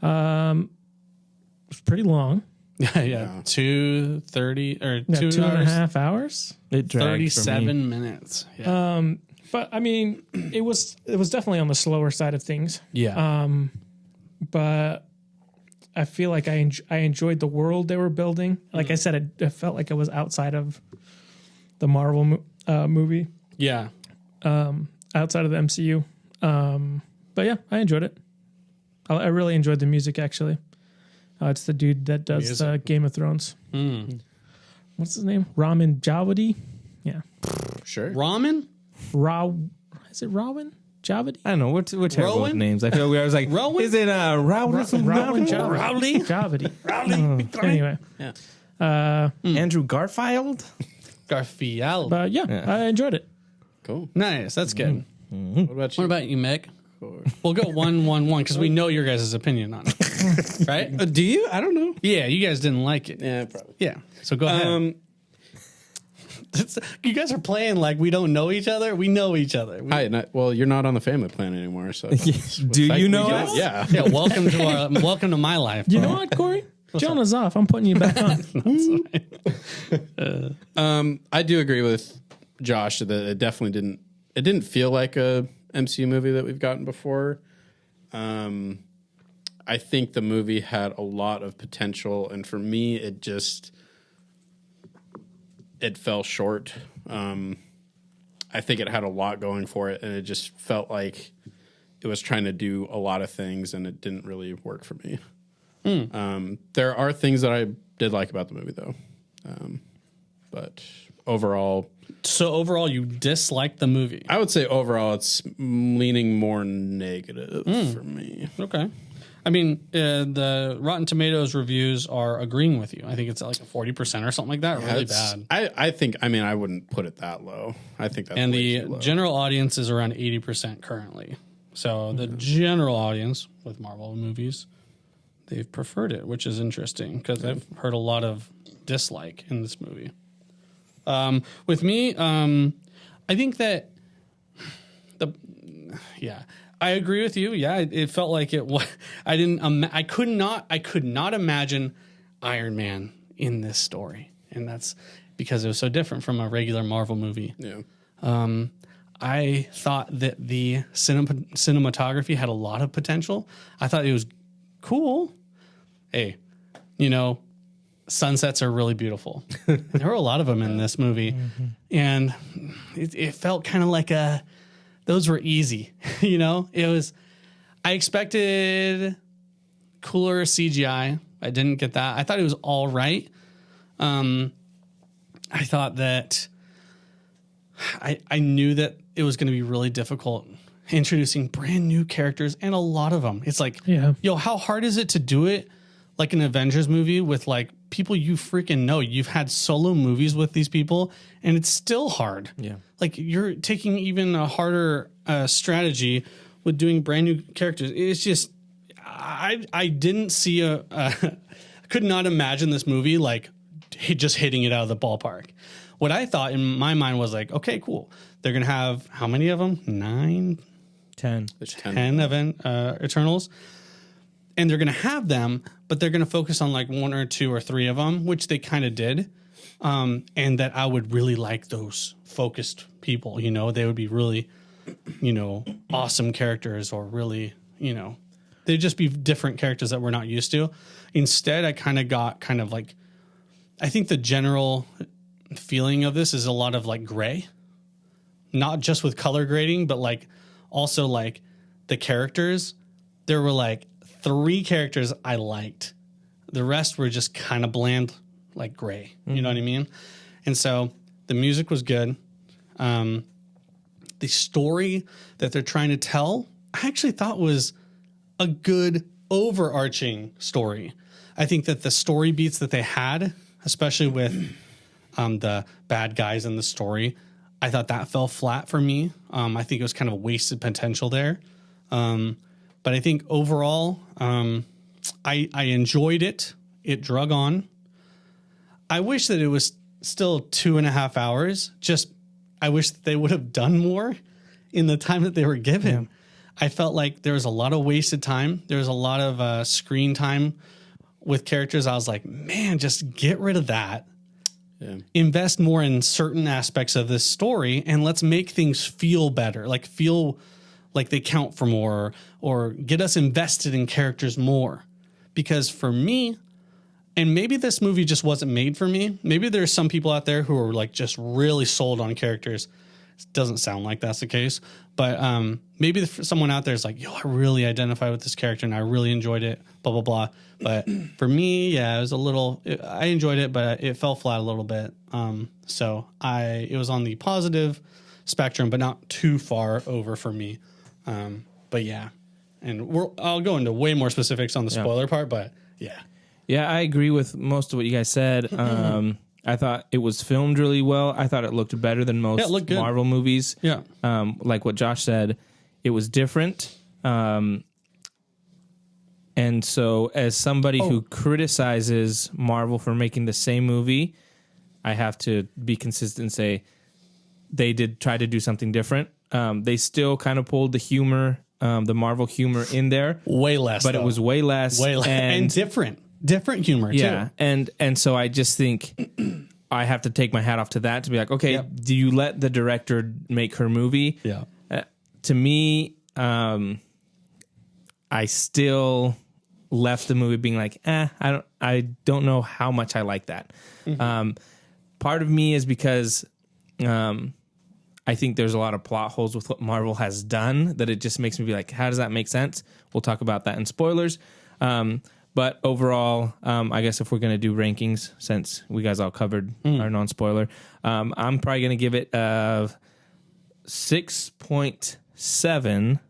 It was pretty long. Yeah. 2:30 or 2.5 hours. It dragged 37 minutes. Yeah. But I mean, it was definitely on the slower side of things. Yeah. But I feel like I enjoyed the world they were building. Like I said, it felt like it was outside of the Marvel movie. Yeah. Outside of the MCU. But yeah, I enjoyed it. I really enjoyed the music, actually. It's the dude that does Game of Thrones. What's his name? Ramin Djawadi? Yeah. Sure. Ramen? Is it Rowan? Javadi? I don't know. Whichever of those names. I feel weird. I was like, Rowan? is it Rowan? Javadi. Anyway. Yeah. Andrew Garfield? Garfield. But yeah, I enjoyed it. Cool. Nice. That's good. What about you? What about you, Mick? We'll go 1-1-1 because we know your guys' opinion on it. Right? Do you? I don't know. Yeah, you guys didn't like it. Yeah, probably. Yeah. So go ahead. You guys are playing like we don't know each other. We know each other. Well, you're not on the family plan anymore, so. Do you know us? Yeah. Yeah. Welcome to my life. You know what, Corey? Jonah's off. I'm putting you back on. I do agree with Josh that it definitely didn't feel like a MCU movie that we've gotten before. I think the movie had a lot of potential, and for me, it fell short. I think it had a lot going for it, and it just felt like it was trying to do a lot of things, and it didn't really work for me. There are things that I did like about the movie, though. But overall... So overall, you dislike the movie? I would say overall, it's leaning more negative for me. Okay. I mean, the Rotten Tomatoes reviews are agreeing with you. I think it's like a 40% or something like that. Really bad. I think, I wouldn't put it that low. I think that's and way the too low. general audience is around 80% currently. So the general audience with Marvel movies, they've preferred it, which is interesting because I've heard a lot of dislike in this movie. With me, I think that I agree with you. Yeah, it felt like it was. I could not imagine Iron Man in this story, and that's because it was so different from a regular Marvel movie. Yeah. I thought that the cinematography had a lot of potential. I thought it was cool. Hey, sunsets are really beautiful. There were a lot of them in this movie, and it felt kind of like those were easy. It was. I expected cooler CGI. I didn't get that. I thought it was all right. I thought that I knew that it was going to be really difficult introducing brand new characters, and a lot of them. It's like, how hard is it to do it like an Avengers movie with like people you freaking know? You've had solo movies with these people, and it's still hard. Yeah. Like you're taking even a harder strategy with doing brand new characters. It's just, I didn't see could not imagine this movie like just hitting it out of the ballpark. What I thought in my mind was like, okay, cool. They're going to have how many of them? 9? 10. There's 10 Eternals. And they're going to have them, but they're going to focus on like 1 or 2 or 3 of them, which they kind of did. And that I would really like those focused people, they would be really, awesome characters, or really, they'd just be different characters that we're not used to. Instead, I kind of got like, I think the general feeling of this is a lot of like gray, not just with color grading, but like also like the characters. There were like 3 characters I liked. The rest were just kind of bland, like gray. You know what I mean? And so the music was good. The story that they're trying to tell, I actually thought was a good overarching story. I think that the story beats that they had, especially with the bad guys in the story, I thought that fell flat for me. I think it was kind of a wasted potential there. But I think overall, I enjoyed it. It drug on. I wish that it was still 2.5 hours. Just, I wish that they would have done more in the time that they were given. I felt like there was a lot of wasted time. There was a lot of screen time with characters. I was like, man, just get rid of that. Yeah. Invest more in certain aspects of this story, and let's make things feel better. Like feel like they count for more, or get us invested in characters more. Because for me, and maybe this movie just wasn't made for me. Maybe there's some people out there who are like just really sold on characters. It doesn't sound like that's the case, but maybe someone out there is like, yo, I really identify with this character and I really enjoyed it, blah, blah, blah. But for me, yeah, it was I enjoyed it, but it fell flat a little bit. So it was on the positive spectrum, but not too far over for me. But yeah, and I'll go into way more specifics on the spoiler part, but yeah. Yeah, I agree with most of what you guys said. I thought it was filmed really well. I thought it looked better than most Marvel movies. Yeah. Like what Josh said, it was different. And so as somebody who criticizes Marvel for making the same movie, I have to be consistent and say they did try to do something different. They still kind of pulled the humor, the Marvel humor in there. Way less, but it was way less. And different humor, yeah, too. And so I just think I have to take my hat off to that to be like, okay, do you let the director make her movie? Yeah. To me, I still left the movie being like, I don't know how much I like that. Part of me is because I think there's a lot of plot holes with what Marvel has done that it just makes me be like, how does that make sense? We'll talk about that in spoilers. But overall, I guess if we're going to do rankings, since we guys all covered our non-spoiler, I'm probably going to give it 6.7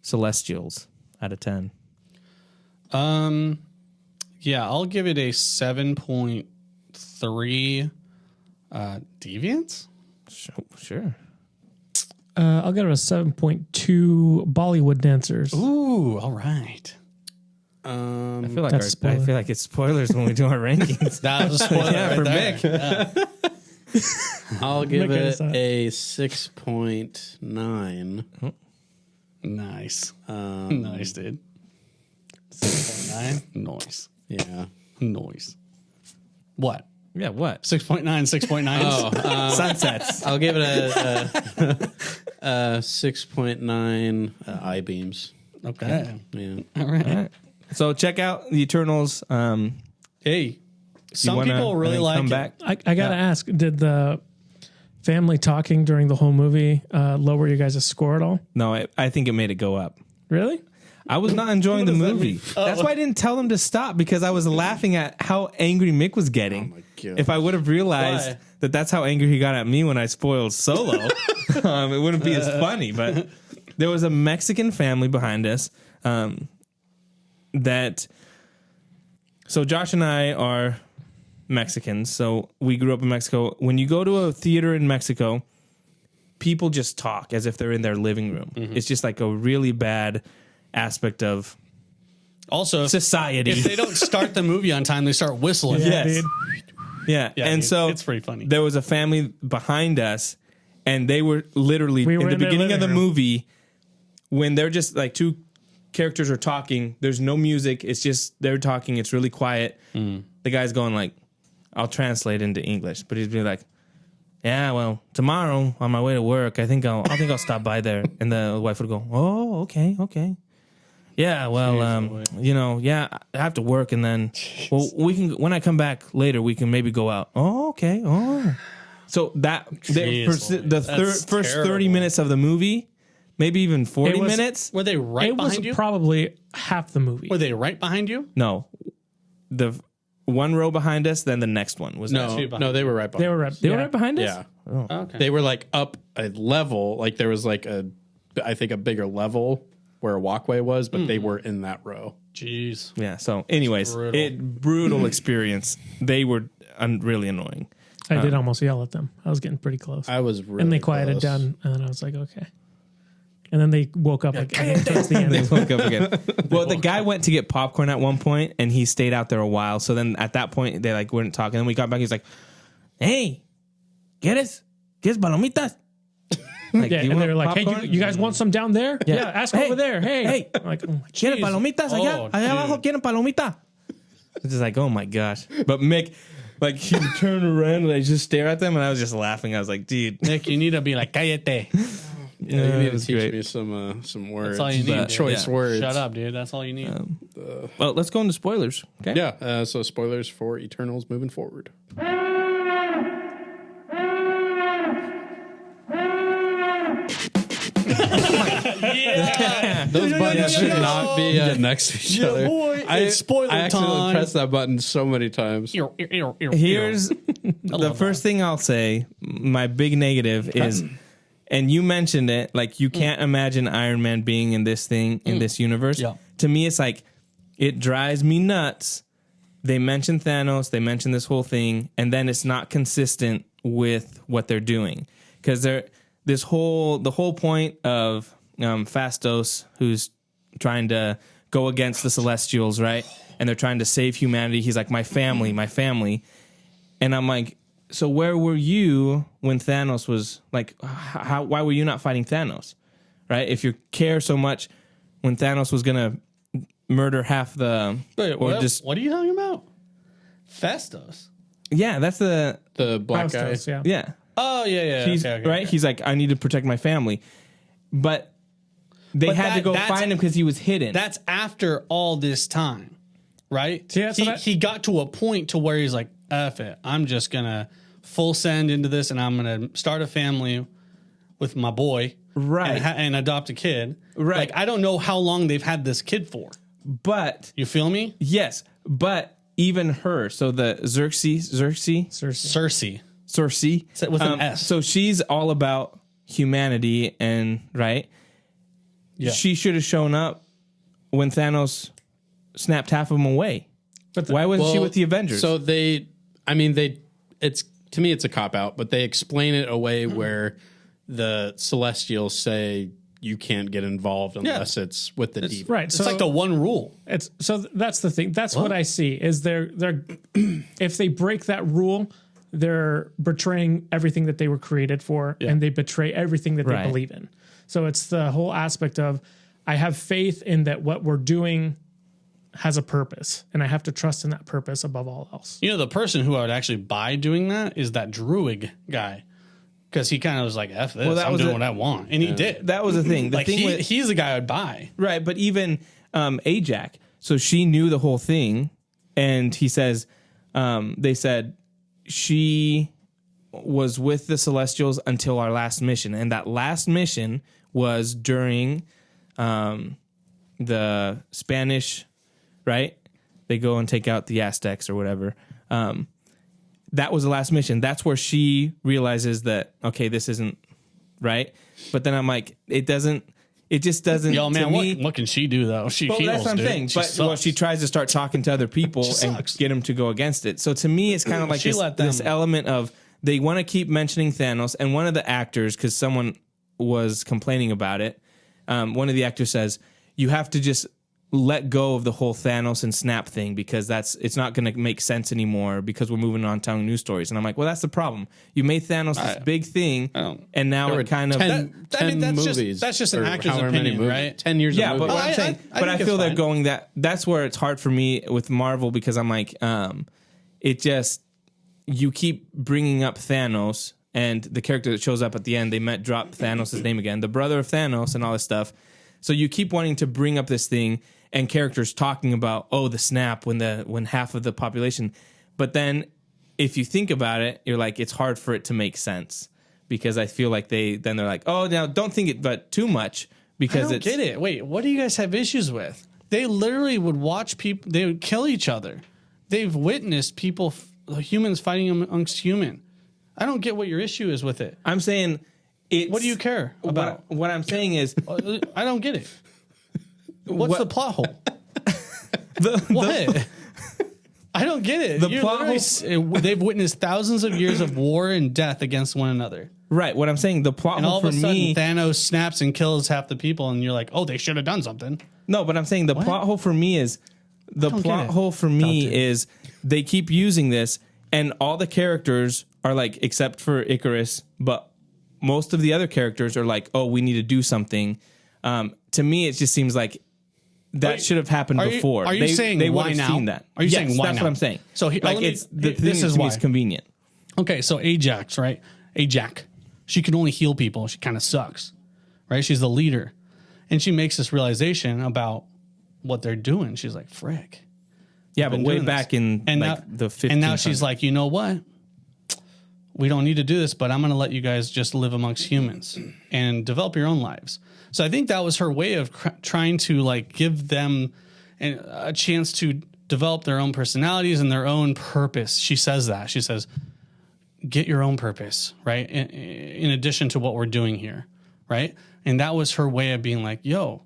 Celestials out of 10. Yeah, I'll give it a 7.3 Deviants. Sure. I'll give it a 7.2 Bollywood dancers. Ooh, all right. I feel like it's spoilers when we do our rankings. That was a spoiler for Mick. Yeah. I'll give it a 6.9. Nice. Nice, dude. 6.9. Nice. Yeah. Nice. What? Yeah, what? 6.9, 6.9. Sunsets. I'll give it a 6.9 I-beams. Okay. Yeah. All right. So check out the Eternals. Hey, some people really like come it. back. I got to ask, did the family talking during the whole movie lower you guys' score at all? No, I think it made it go up. Really? I was not enjoying the movie. That's why I didn't tell them to stop, because I was laughing at how angry Mick was getting. Oh my God. If I would have realized that that's how angry he got at me when I spoiled Solo, it wouldn't be as funny. But there was a Mexican family behind us so Josh and I are Mexicans, so we grew up in Mexico. When you go to a theater in Mexico, people just talk as if they're in their living room. It's just like a really bad aspect of also society. If they don't start the movie on time, they start whistling. Yes. Yeah. And dude, so it's pretty funny. There was a family behind us, and they were literally in the beginning of the movie when they're just like two characters are talking. There's no music. It's just they're talking. It's really quiet. The guy's going like, I'll translate into English, but he'd be like, yeah, well, tomorrow on my way to work, I think I'll stop by there. And the wife would go, oh, okay. Yeah, well, I have to work, and then, well, we can, when I come back later, we can maybe go out. Oh, okay. Oh, so the first 30 minutes of the movie, maybe even 40 minutes. Were they right behind you? Probably half the movie. Were they right behind you? No, the one row behind us, then the next one was No, they were right behind. They were right behind us? Yeah. Oh, okay. They were like up a level, like there was like I think a bigger level where a walkway was, but they were in that row. Jeez. Yeah. So, anyways, brutal experience. They were really annoying. I did almost yell at them. I was getting pretty close. I was really and they quieted close. down, and then I was like, okay. and then they woke up like towards the end. They woke up again. Well, the guy went to get popcorn at one point, and he stayed out there a while. So then at that point, they like wouldn't talk. And then we got back. He's like, "Hey, ¿quieres palomitas?" Like, Yeah, and they were like, popcorn? "Hey, you guys want some down there? Yeah, ask Hey, over there. Hey, I'm like, oh my ¿Quieren palomitas allá? Allá abajo quieren palomita. It's just like, oh my gosh. But Mick, like, he would turn around and I just stare at them, and I was just laughing. I was like, dude. Nick, you need to be like, cállate. Yeah, you need to teach great. me some words. That's all you need. Choice words. Shut up, dude. That's all you need. Well, let's go into spoilers. Okay. Yeah. So spoilers for Eternals moving forward. Those buttons should not be next to each other. boy, it's spoiler I accidentally time. pressed that button so many times. Here's the first thing I'll say. My big negative is, and you mentioned it, like, you can't imagine Iron Man being in this thing, in this universe. Yeah. To me, it's like, it drives me nuts. They mention Thanos, they mention this whole thing, and then it's not consistent with what they're doing. Because the whole point of Phastos, who's trying to go against the Celestials, right? And they're trying to save humanity. He's like, my family. And I'm like, so where were you when Thanos was like, why were you not fighting Thanos? Right? If you care so much when Thanos was going to murder half the, what are you talking about? Phastos. Yeah, that's the black guy. Faustos, yeah. yeah. Oh, yeah. He's, okay. right? He's like, I need to protect my family. But they had to go find him because he was hidden. That's after all this time, right? Yeah, he got to a point to where he's like, F it. I'm just going to full send into this, and I'm going to start a family with my boy. Right. And adopt a kid. Right. Like, I don't know how long they've had this kid for. But You feel me? yes, but even her, so the Cersei, Cersei. With an S. So she's all about humanity, and right. Yeah. She should have shown up when Thanos snapped half of them away. But Why wasn't she with the Avengers? So it's to me it's a cop out, but they explain it a way where the Celestials say you can't get involved unless it's with the deep. right. It's So like the one rule. That's the thing. That's what I see is they're if they break that rule, they're betraying everything that they were created for, and they betray everything that they Right. believe in. So it's the whole aspect of I have faith in that what we're doing has a purpose, and I have to trust in that purpose above all else. You know, the person who I would actually buy doing that is that Druid guy. Because he kind of was like, F this, Well, I'm doing what I want. And he did. that was the thing. The Like, thing with, he's the guy I'd buy. right, but even Ajak. So she knew the whole thing, and he says, they said she was with the Celestials until our last mission, and that last mission was during the Spanish, right? They go and take out the Aztecs or whatever. That was the last mission. That's where she realizes that, okay, this isn't right. But then I'm like, it just doesn't. Yo, man, to me, what can she do, though? She well, heals, that's what I'm dude. saying. But she tries to start talking to other people and sucks. get them to go against it. So to me, it's kind of like She let them- this element of they want to keep mentioning Thanos. And one of the actors, because someone was complaining about it, one of the actors says, you have to just let go of the whole Thanos and Snap thing because it's not going to make sense anymore because we're moving on telling news stories. And I'm like, well, that's the problem. You made Thanos this big thing, and now it kind of... 10 movies. That's just an or actor's however many opinion, movies. right? 10 years Yeah, of but movies. what I'm saying, but I think feel it's they're fine. going that's where it's hard for me with Marvel because I'm like, it just, you keep bringing up Thanos and the character that shows up at the end, they drop Thanos' name again, the brother of Thanos and all this stuff. So you keep wanting to bring up this thing and characters talking about, oh, the snap when half of the population. But then if you think about it, you're like, it's hard for it to make sense because I feel like they're like, oh, now don't think it, but too much because I don't get it. Wait, what do you guys have issues with? They literally would watch people, they would kill each other. They've witnessed people, humans fighting amongst human. I don't get what your issue is with it. I'm saying What do you care about? What I'm saying is I don't get it. What's the plot hole? the What? I don't get it. The You're plot literally they've witnessed thousands of years of war and death against one another. Right. What I'm saying, the plot And all hole of for a sudden, me. Thanos snaps and kills half the people, and you're like, oh, they should have done something. No, but I'm saying the plot hole for me is don't get plot it, hole for me Doctor. is they keep using this, and all the characters are like, except for Icarus, but most of the other characters are like, oh, we need to do something. To me, it just seems like that should have happened before. Are you saying they why would have now? seen that? Are you Yes, saying why that's now? what I'm saying. So like it's the thing this is to me why. is convenient. Okay, so Ajax, right? Ajax. She can only heal people. She kind of sucks, right? She's the leader. And she makes this realization about what they're doing. She's like, frick. Yeah, but been way doing back this. in And like now, the 1500s. And now she's like, you know what? We don't need to do this, but I'm going to let you guys just live amongst humans and develop your own lives. So I think that was her way of trying to like give them a chance to develop their own personalities and their own purpose. She says that. She says, get your own purpose, right? In addition to what we're doing here, right? And that was her way of being like, yo,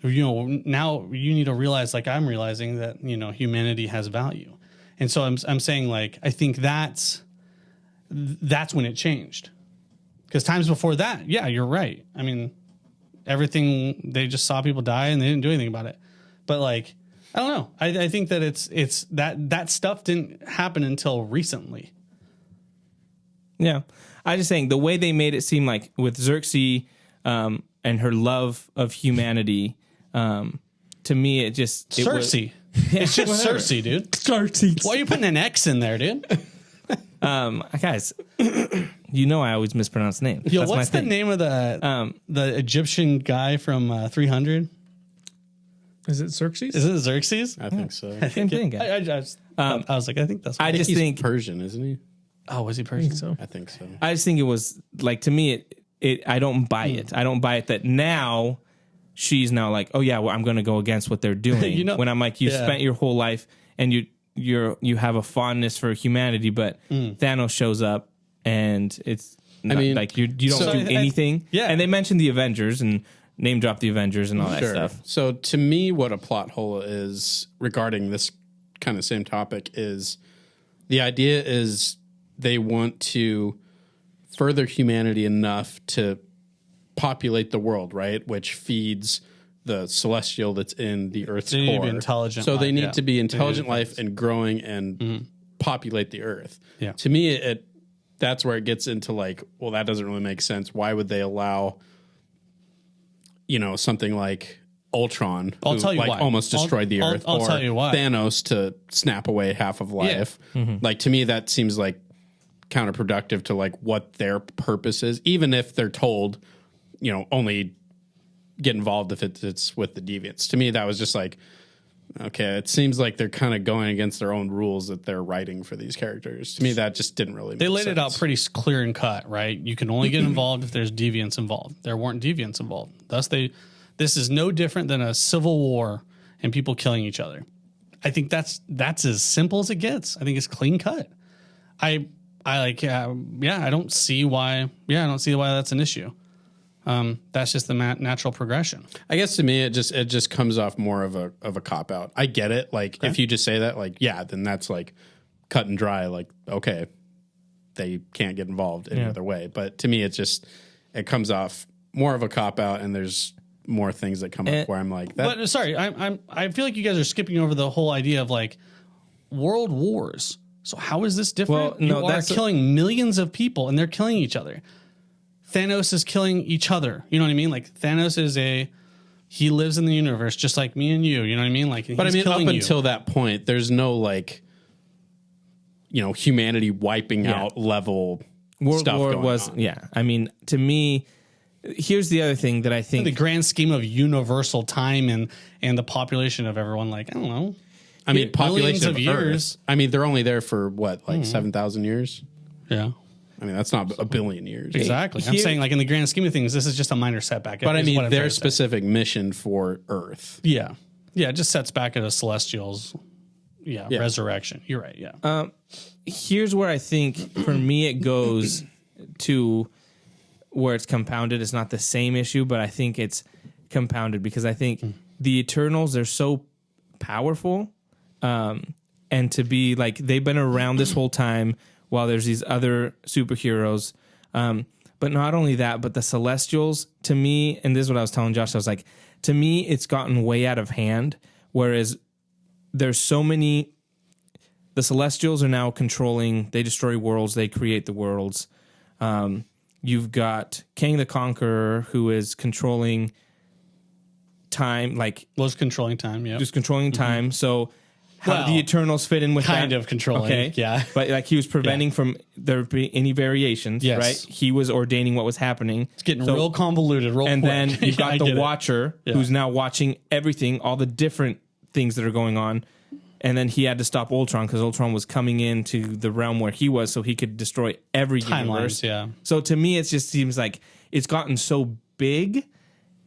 you know, now you need to realize, like I'm realizing, that, you know, humanity has value. And so I'm saying, like, I think that's when it changed. Because times before that, yeah, you're right. I mean, everything, they just saw people die and they didn't do anything about it. But like, I don't know. I think that it's that stuff didn't happen until recently. Yeah. I just saying the way they made it seem like with Xerxes and her love of humanity, to me, it just... Cersei. It's just whatever. Cersei, dude. Cersei. Why are you putting an X in there, dude? Guys, you know I always mispronounce names. Yo, That's what's my the thing. name of the Egyptian guy from 300? Is it Xerxes? Is it Xerxes? I think so. Same thing, guys. I was like, I think that's. I just He's think... Persian, isn't he? Oh, was he I Persian? think so. I think so. I just think it was like, to me, it I don't buy it. I don't buy it that now she's now like, oh yeah, well, I'm going to go against what they're doing. You know- when I'm like, you yeah. spent your whole life and you have a fondness for humanity, but Thanos shows up and it's not, mean, like you don't so do I- anything. yeah. And they mentioned the Avengers and name drop the Avengers and all that stuff. So to me, what a plot hole is regarding this kind of same topic is the idea is they want to further humanity enough to populate the world, right? Which feeds the celestial that's in the Earth's They need to core. be intelligent So they life, need yeah. to be intelligent They need to life and growing and populate the Earth. Yeah. To me, that's where it gets into like, well, that doesn't really make sense. Why would they allow, you know, something like Ultron, I'll who, tell you like why. almost destroyed the Earth, I'll or tell you why. Thanos to snap away half of life? Like, to me, that seems like counterproductive to like what their purpose is, even if they're told, you know, only get involved if it's with the deviants. To me, that was just like, okay, it seems like they're kind of going against their own rules that they're writing for these characters. To me, that just didn't really make They laid sense. it out pretty clear and cut, right? You can only get involved if there's deviants involved. There weren't deviants involved. Thus, this is no different than a civil war and people killing each other. I think that's as simple as it gets. I think it's clean cut. I like, I don't see why. Yeah, I don't see why that's an issue. That's just the natural progression. I guess to me, it just comes off more of a cop out. I get it. Like, if you just say that, like, yeah, then that's like cut and dry. Like, okay, they can't get involved any other way. But to me, it comes off more of a cop out, and there's more things that come up where I'm like, that. But sorry, I feel like you guys are skipping over the whole idea of like world wars. So how is this different? Well, no, you are that's killing millions of people, and they're killing each other. Thanos is killing each other. You know what I mean? Like Thanos he lives in the universe just like me and you. You know what I mean? Like, But I mean, up killing you. until that point, there's no like, you know, humanity wiping out level World stuff War going was, on. yeah. I mean, to me, here's the other thing that I think. the grand scheme of universal time and the population of everyone, like, I don't know. I mean, Millions population of of years. Earth. I mean, they're only there for what, like 7,000 years? Yeah. I mean, that's not a billion years. Exactly. I'm Here- saying, like, in the grand scheme of things, this is just a minor setback. But I is what mean, I'm their trying to say. specific mission for Earth. Yeah. Yeah, it just sets back at a celestial's resurrection. You're right, yeah. Here's where I think for me it goes to where it's compounded. It's not the same issue, but I think it's compounded because I think the Eternals are so powerful, and to be like they've been around this whole time while there's these other superheroes. But not only that, but the Celestials, to me, and this is what I was telling Josh, I was like, to me, it's gotten way out of hand. Whereas there's so many, the Celestials are now controlling, they destroy worlds, they create the worlds. You've got Kang the Conqueror, who is controlling time, like... Was controlling time, yeah. Just controlling time, so... How do the Eternals fit in with kind that? of controlling, okay. Yeah. But like he was preventing from there being any variations, yes. right? He was ordaining what was happening. It's getting real convoluted, real and quick. then you've got the Watcher, yeah. who's now watching everything, all the different things that are going on. And then he had to stop Ultron because Ultron was coming into the realm where he was so he could destroy every universe. Yeah. So to me, it just seems like it's gotten so big.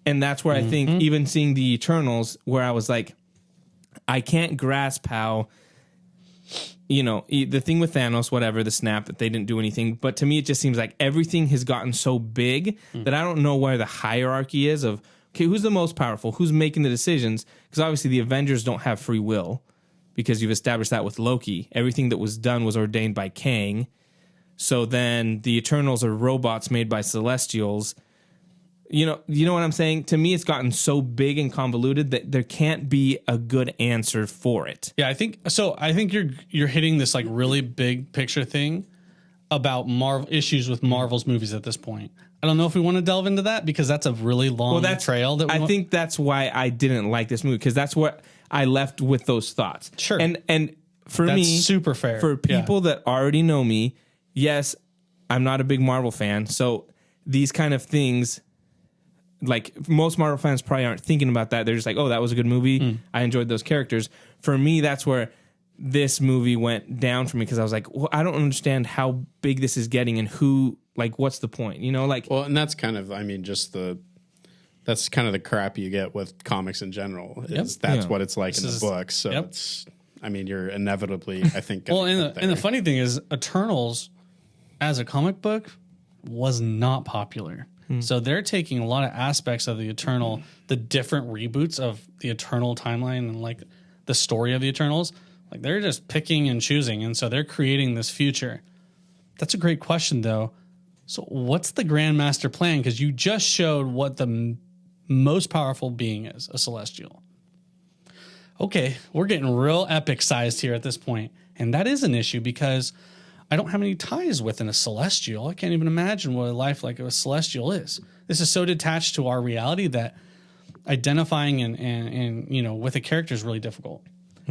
And that's where I think even seeing the Eternals, where I was like, I can't grasp how, the thing with Thanos, whatever, the snap, that they didn't do anything. But to me, it just seems like everything has gotten so big that I don't know where the hierarchy is of, okay, who's the most powerful? Who's making the decisions? Because obviously the Avengers don't have free will because you've established that with Loki. Everything that was done was ordained by Kang. So then the Eternals are robots made by Celestials. You know what I'm saying? To me, it's gotten so big and convoluted that there can't be a good answer for it. Yeah, I think so. I think you're hitting this like really big picture thing about Marvel issues with Marvel's movies at this point. I don't know if we want to delve into that because that's a really long trail. I think that's why I didn't like this movie because that's what I left with those thoughts. Sure, and for that's me, super fair for people that already know me. Yes, I'm not a big Marvel fan, so these kind of things. Like most Marvel fans probably aren't thinking about that. They're just like, oh, that was a good movie. I enjoyed those characters. For me, that's where this movie went down for me because I was like, well, I don't understand how big this is getting and who, like, what's the point? Well, and that's kind of, that's kind of the crap you get with comics in general. That's what it's like in the books. So it's, you're inevitably, I think. Well, and the funny thing is, Eternals as a comic book was not popular. So they're taking a lot of aspects of the Eternal, the different reboots of the Eternal timeline and like the story of the Eternals. Like they're just picking and choosing. And so they're creating this future. That's a great question though. So what's the grand master plan? Because you just showed what the most powerful being is, a Celestial. Okay, we're getting real epic sized here at this point. And that is an issue because I don't have any ties within a Celestial. I can't even imagine what a life like a Celestial is. This is so detached to our reality that identifying and with a character is really difficult.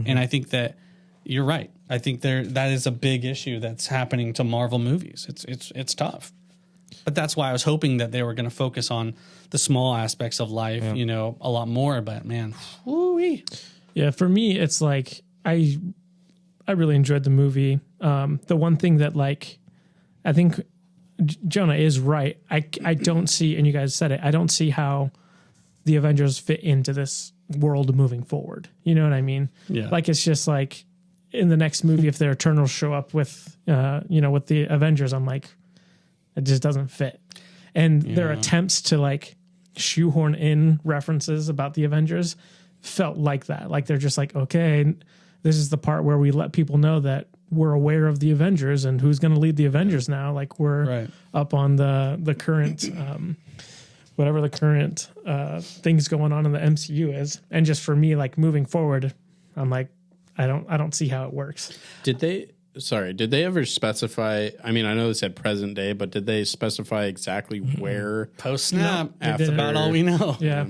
And I think that you're right. I think that is a big issue that's happening to Marvel movies. It's tough. But that's why I was hoping that they were going to focus on the small aspects of life, a lot more. But man, whoo-wee. Yeah, for me, it's like I really enjoyed the movie. The one thing that I think Jonah is right. I don't see, and you guys said it, I don't see how the Avengers fit into this world moving forward. You know what I mean? Yeah. Like it's just like in the next movie, if the Eternals show up with, with the Avengers, I'm like, it just doesn't fit. And their attempts to shoehorn in references about the Avengers felt like that. Like they're just like, okay, this is the part where we let people know that we're aware of the Avengers and who's going to lead the Avengers now. Like we're up on the current, whatever the current things going on in the MCU is. And just for me, moving forward, I'm like, I don't see how it works. Did they ever specify, I know they said present day, but did they specify exactly where? Post snap. After, that's about all we know. Yeah.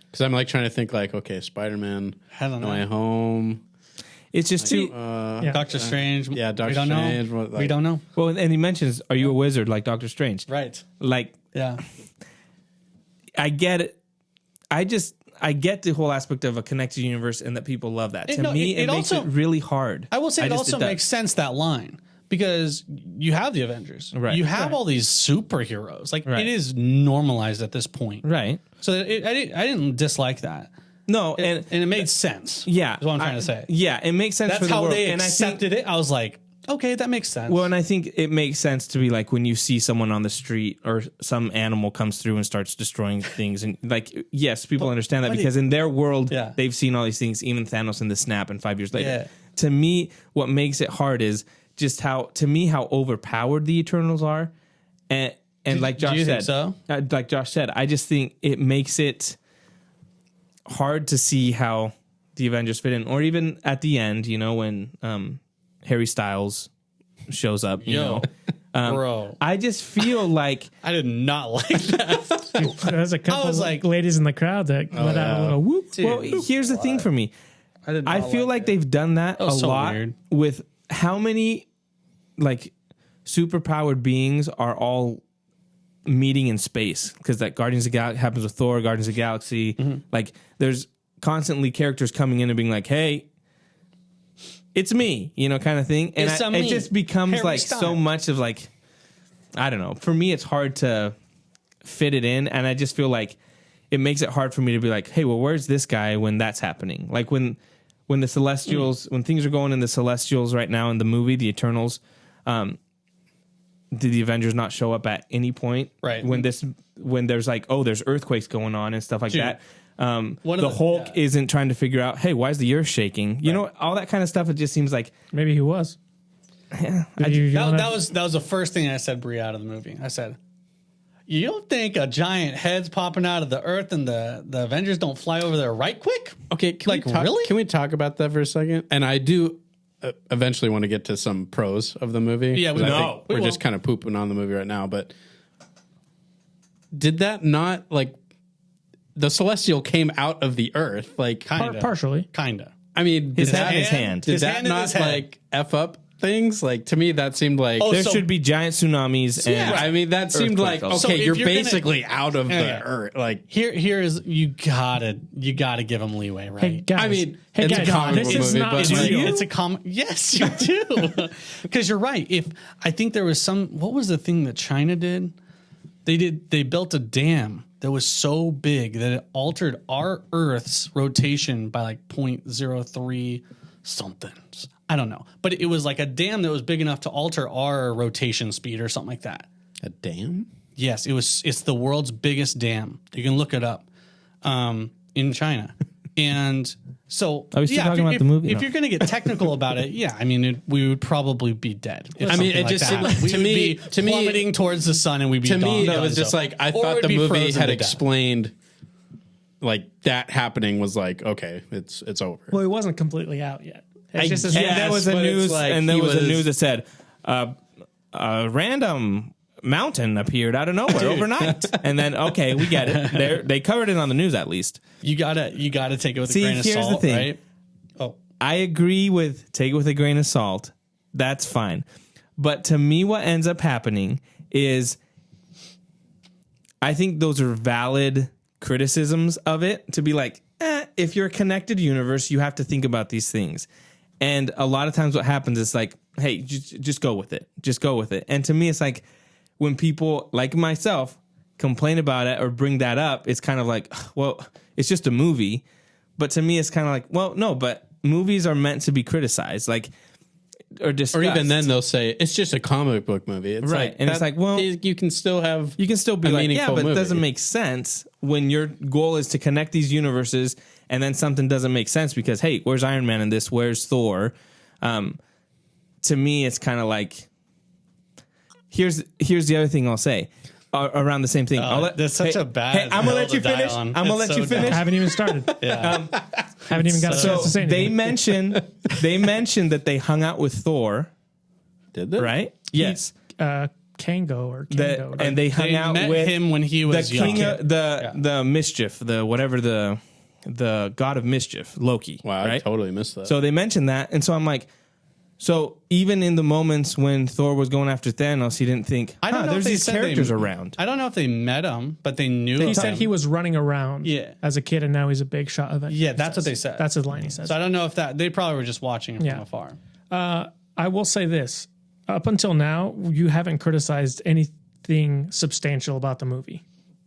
Because I'm trying to think okay, Spider-Man, No Way Home. It's just too. Doctor Strange. Yeah, Doctor Strange. We don't know. Well, and he mentions, "Are you a wizard like Doctor Strange?" Right. Yeah. I get it. I get the whole aspect of a connected universe and that people love that. To me, it makes it really hard. I will say it also makes sense, that line, because you have the Avengers. Right. You have all these superheroes. It is normalized at this point. Right. So I didn't dislike that. No, and it made sense. Yeah. Is what I'm trying to say. Yeah, it makes sense That's for the how world. they accepted it. I was like, okay, that makes sense. Well, and I think it makes sense to be when you see someone on the street or some animal comes through and starts destroying things. And yes, people understand that because in their world, they've seen all these things, even Thanos in the snap and 5 years later. Yeah. To me, what makes it hard is just how overpowered the Eternals are. And And like Josh said, I just think it makes it hard to see how the Avengers fit in, or even at the end, when Harry Styles shows up, bro. I just feel like I did not like that. There's a couple of ladies in the crowd that let out a little whoop. Dude, well, here's the thing for me. I feel like they've done that a lot with how many like superpowered beings are all meeting in space, because that Guardians of the Galaxy happens with Thor, Guardians of the Galaxy. Like there's constantly characters coming in and being like, hey, it's me, kind of thing. And it just becomes Harry Styles. So much of like, I don't know. For me, it's hard to fit it in. And I just feel like it makes it hard for me to be like, hey, well, where's this guy when that's happening? Like when the Celestials, when things are going in the Celestials right now in the movie, the Eternals, did the Avengers not show up at any point? Right. When there's like, oh, there's earthquakes going on and stuff like that. The Hulk isn't trying to figure out, hey, why is the earth shaking? You know, all that kind of stuff. It just seems like maybe he was. Yeah, that was the first thing I said, Brie, out of the movie. I said, you don't think a giant head's popping out of the earth and the Avengers don't fly over there right quick? Okay, really? Can we talk about that for a second? And I do eventually want to get to some pros of the movie. Yeah, we're just kind of pooping on the movie right now. But did that not like the Celestial came out of the earth? Like partially, kinda. I mean, his hand. Did that not like F up things? Like to me, that seemed like there should be giant tsunamis. Yeah, I mean that seemed like okay, so you're basically out of the earth. Like here is you gotta give him leeway, right? Hey guys, I mean, it's a comic book movie, but it's a comic. Yes, you do. Because you're right. If I think there was what was the thing that China did? They built a dam that was so big that it altered our Earth's rotation by like 0.03 something. I don't know. But it was like a dam that was big enough to alter our rotation speed or something like that. A dam? Yes, it's the world's biggest dam. You can look it up in China. And so, are we still talking about the movie? If you're going to get technical about it, yeah, I mean, we would probably be dead. I mean, it just seemed like, to me, plummeting towards the sun, and we'd be to me. It was just like I thought the movie had explained, like that happening was like okay, it's over. Well, it wasn't completely out yet. There was a news, and there was a news that said a random mountain appeared out of nowhere overnight, and then okay, we get it. They covered it on the news at least. You gotta take it with a grain of salt. Here's the thing. Right? Oh, I agree with take it with a grain of salt. That's fine, but to me, what ends up happening is, I think those are valid criticisms of it. To be like, if you're a connected universe, you have to think about these things. And a lot of times, what happens is like, hey, just go with it. Just go with it. And to me, it's like, when people like myself complain about it or bring that up, it's kind of like, well, it's just a movie. But to me, it's kind of like, well, no, but movies are meant to be criticized, like, or discussed. Or even then they'll say it's just a comic book movie. It's right. Like, and it's like, well, you can still be like, yeah, but it doesn't make sense when your goal is to connect these universes, and then something doesn't make sense because, hey, where's Iron Man in this? Where's Thor? To me, it's kind of like, here's the other thing I'll say around the same thing. That's such a bad. Hey, I'm gonna let you finish. I'm gonna let you finish. I haven't even started. Yeah. Haven't even got a chance to say anything. They mentioned that they hung out with Thor. Did they? Right? Yes. Kango. And they hung out with him when he was the king of the mischief, the god of mischief, Loki. Wow, right? I totally missed that. So they mentioned that, and so I'm like, so even in the moments when Thor was going after Thanos, he didn't think, I don't know there's if these characters around. I don't know if they met him, but they knew him. He said he was running around as a kid, and now he's a big shot event. Yeah, that's what they said. That's his line he says. So I don't know if they probably were just watching him from afar. I will say this. Up until now, you haven't criticized anything substantial about the movie.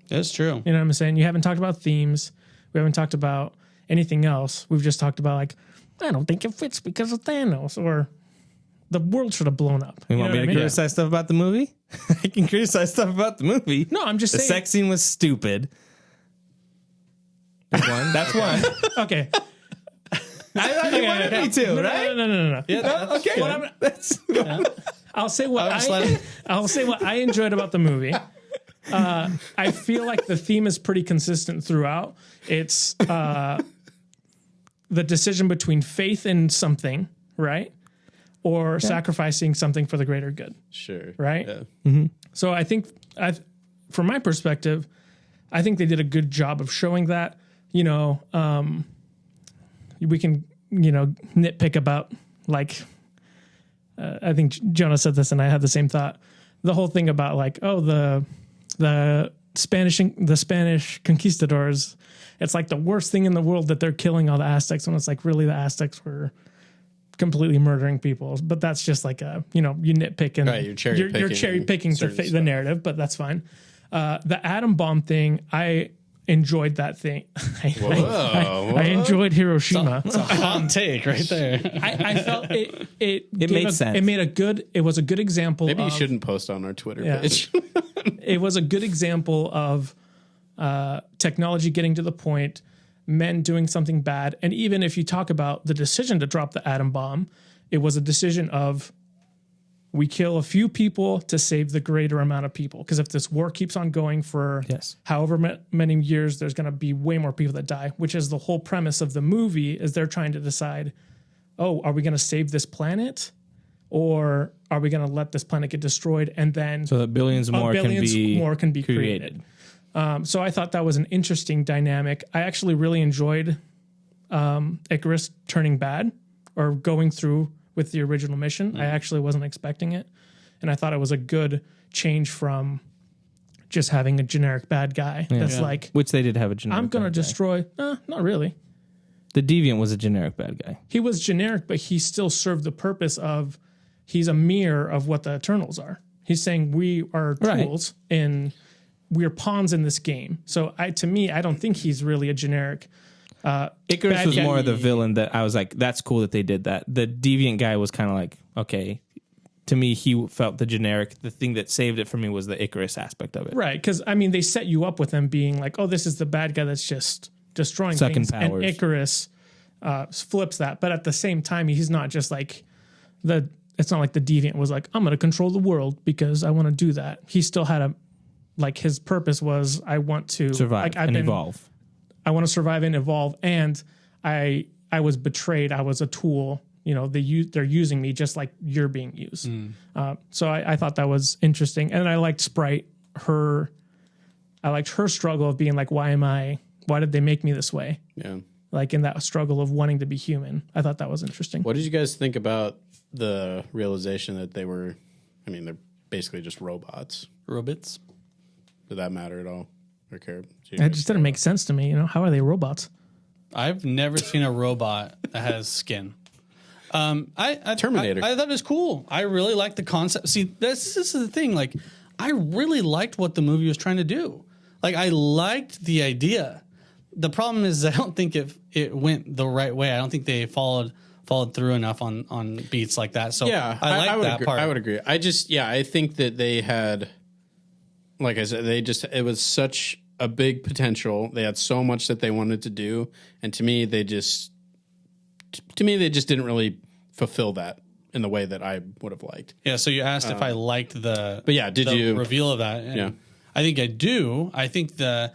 That's true. You know what I'm saying? You haven't talked about themes. We haven't talked about anything else. We've just talked about, like, I don't think it fits because of Thanos, or the world should have blown up. You want me to criticize stuff about the movie? I can criticize stuff about the movie. No, I'm just saying. The sex scene was stupid. That's one. Okay. I thought you wanted me to, right? No. Yeah, okay. I'll say what I enjoyed about the movie. I feel like the theme is pretty consistent throughout. It's the decision between faith in something, right? Or sacrificing something for the greater good. Sure. Right? Yeah. Mm-hmm. So I think, from my perspective, I think they did a good job of showing that. We can, nitpick about, like, I think Jona said this and I had the same thought. The whole thing about, like, the Spanish conquistadors, it's like the worst thing in the world that they're killing all the Aztecs, when it's like really the Aztecs were completely murdering people. But that's just like you nitpick and right, you're cherry picking the narrative, but that's fine. The atom bomb thing, I enjoyed that thing. I enjoyed Hiroshima. It's a hot take right there. I felt it made sense. It was a good example. Maybe you shouldn't post on our Twitter page. It was a good example of technology getting to the point, men doing something bad. And even if you talk about the decision to drop the atom bomb, it was a decision of, we kill a few people to save the greater amount of people. Because if this war keeps on going for however many years, there's going to be way more people that die, which is the whole premise of the movie, is they're trying to decide, are we going to save this planet? Or are we going to let this planet get destroyed? And then so that billions more can be created. So I thought that was an interesting dynamic. I actually really enjoyed Icarus turning bad or going through with the original mission. I actually wasn't expecting it. And I thought it was a good change from just having a generic bad guy. That's like, which they did have a generic I'm going to destroy. Not really. The Deviant was a generic bad guy. He was generic, but he still served the purpose of, he's a mirror of what the Eternals are. He's saying we are tools and we're pawns in this game. So to me, I don't think he's really a generic. Icarus was more of the villain that I was like, that's cool that they did that. The Deviant guy was kind of like, okay. To me, he felt the generic. The thing that saved it for me was the Icarus aspect of it. Right. Because, they set you up with him being like, oh, this is the bad guy that's just destroying sucking things. powers. And Icarus flips that. But at the same time, he's not just like it's not like the Deviant was like, I'm going to control the world because I want to do that. He still had his purpose was, I want to survive and evolve. I want to survive and evolve. And I was betrayed. I was a tool. They're using me just like you're being used. So I thought that was interesting. And I liked Sprite, I liked her struggle of being like, why did they make me this way? Yeah. Like in that struggle of wanting to be human. I thought that was interesting. What did you guys think about the realization that they're basically just robots? Robots? Did that matter at all? Or care? It just didn't make sense to me. How are they robots? I've never seen a robot that has skin. Terminator. I thought it was cool. I really liked the concept. See, this is the thing. Like, I really liked what the movie was trying to do. Like, I liked the idea. The problem is I don't think it went the right way. I don't think they followed through enough on beats like that. So yeah, I would that agree. part. I would agree. I think that they had, like I said, it was such a big potential. They had so much that they wanted to do, and to me, they just didn't really fulfill that in the way that I would have liked. Yeah. So you asked if I liked the reveal of that? And yeah, I think I do. I think the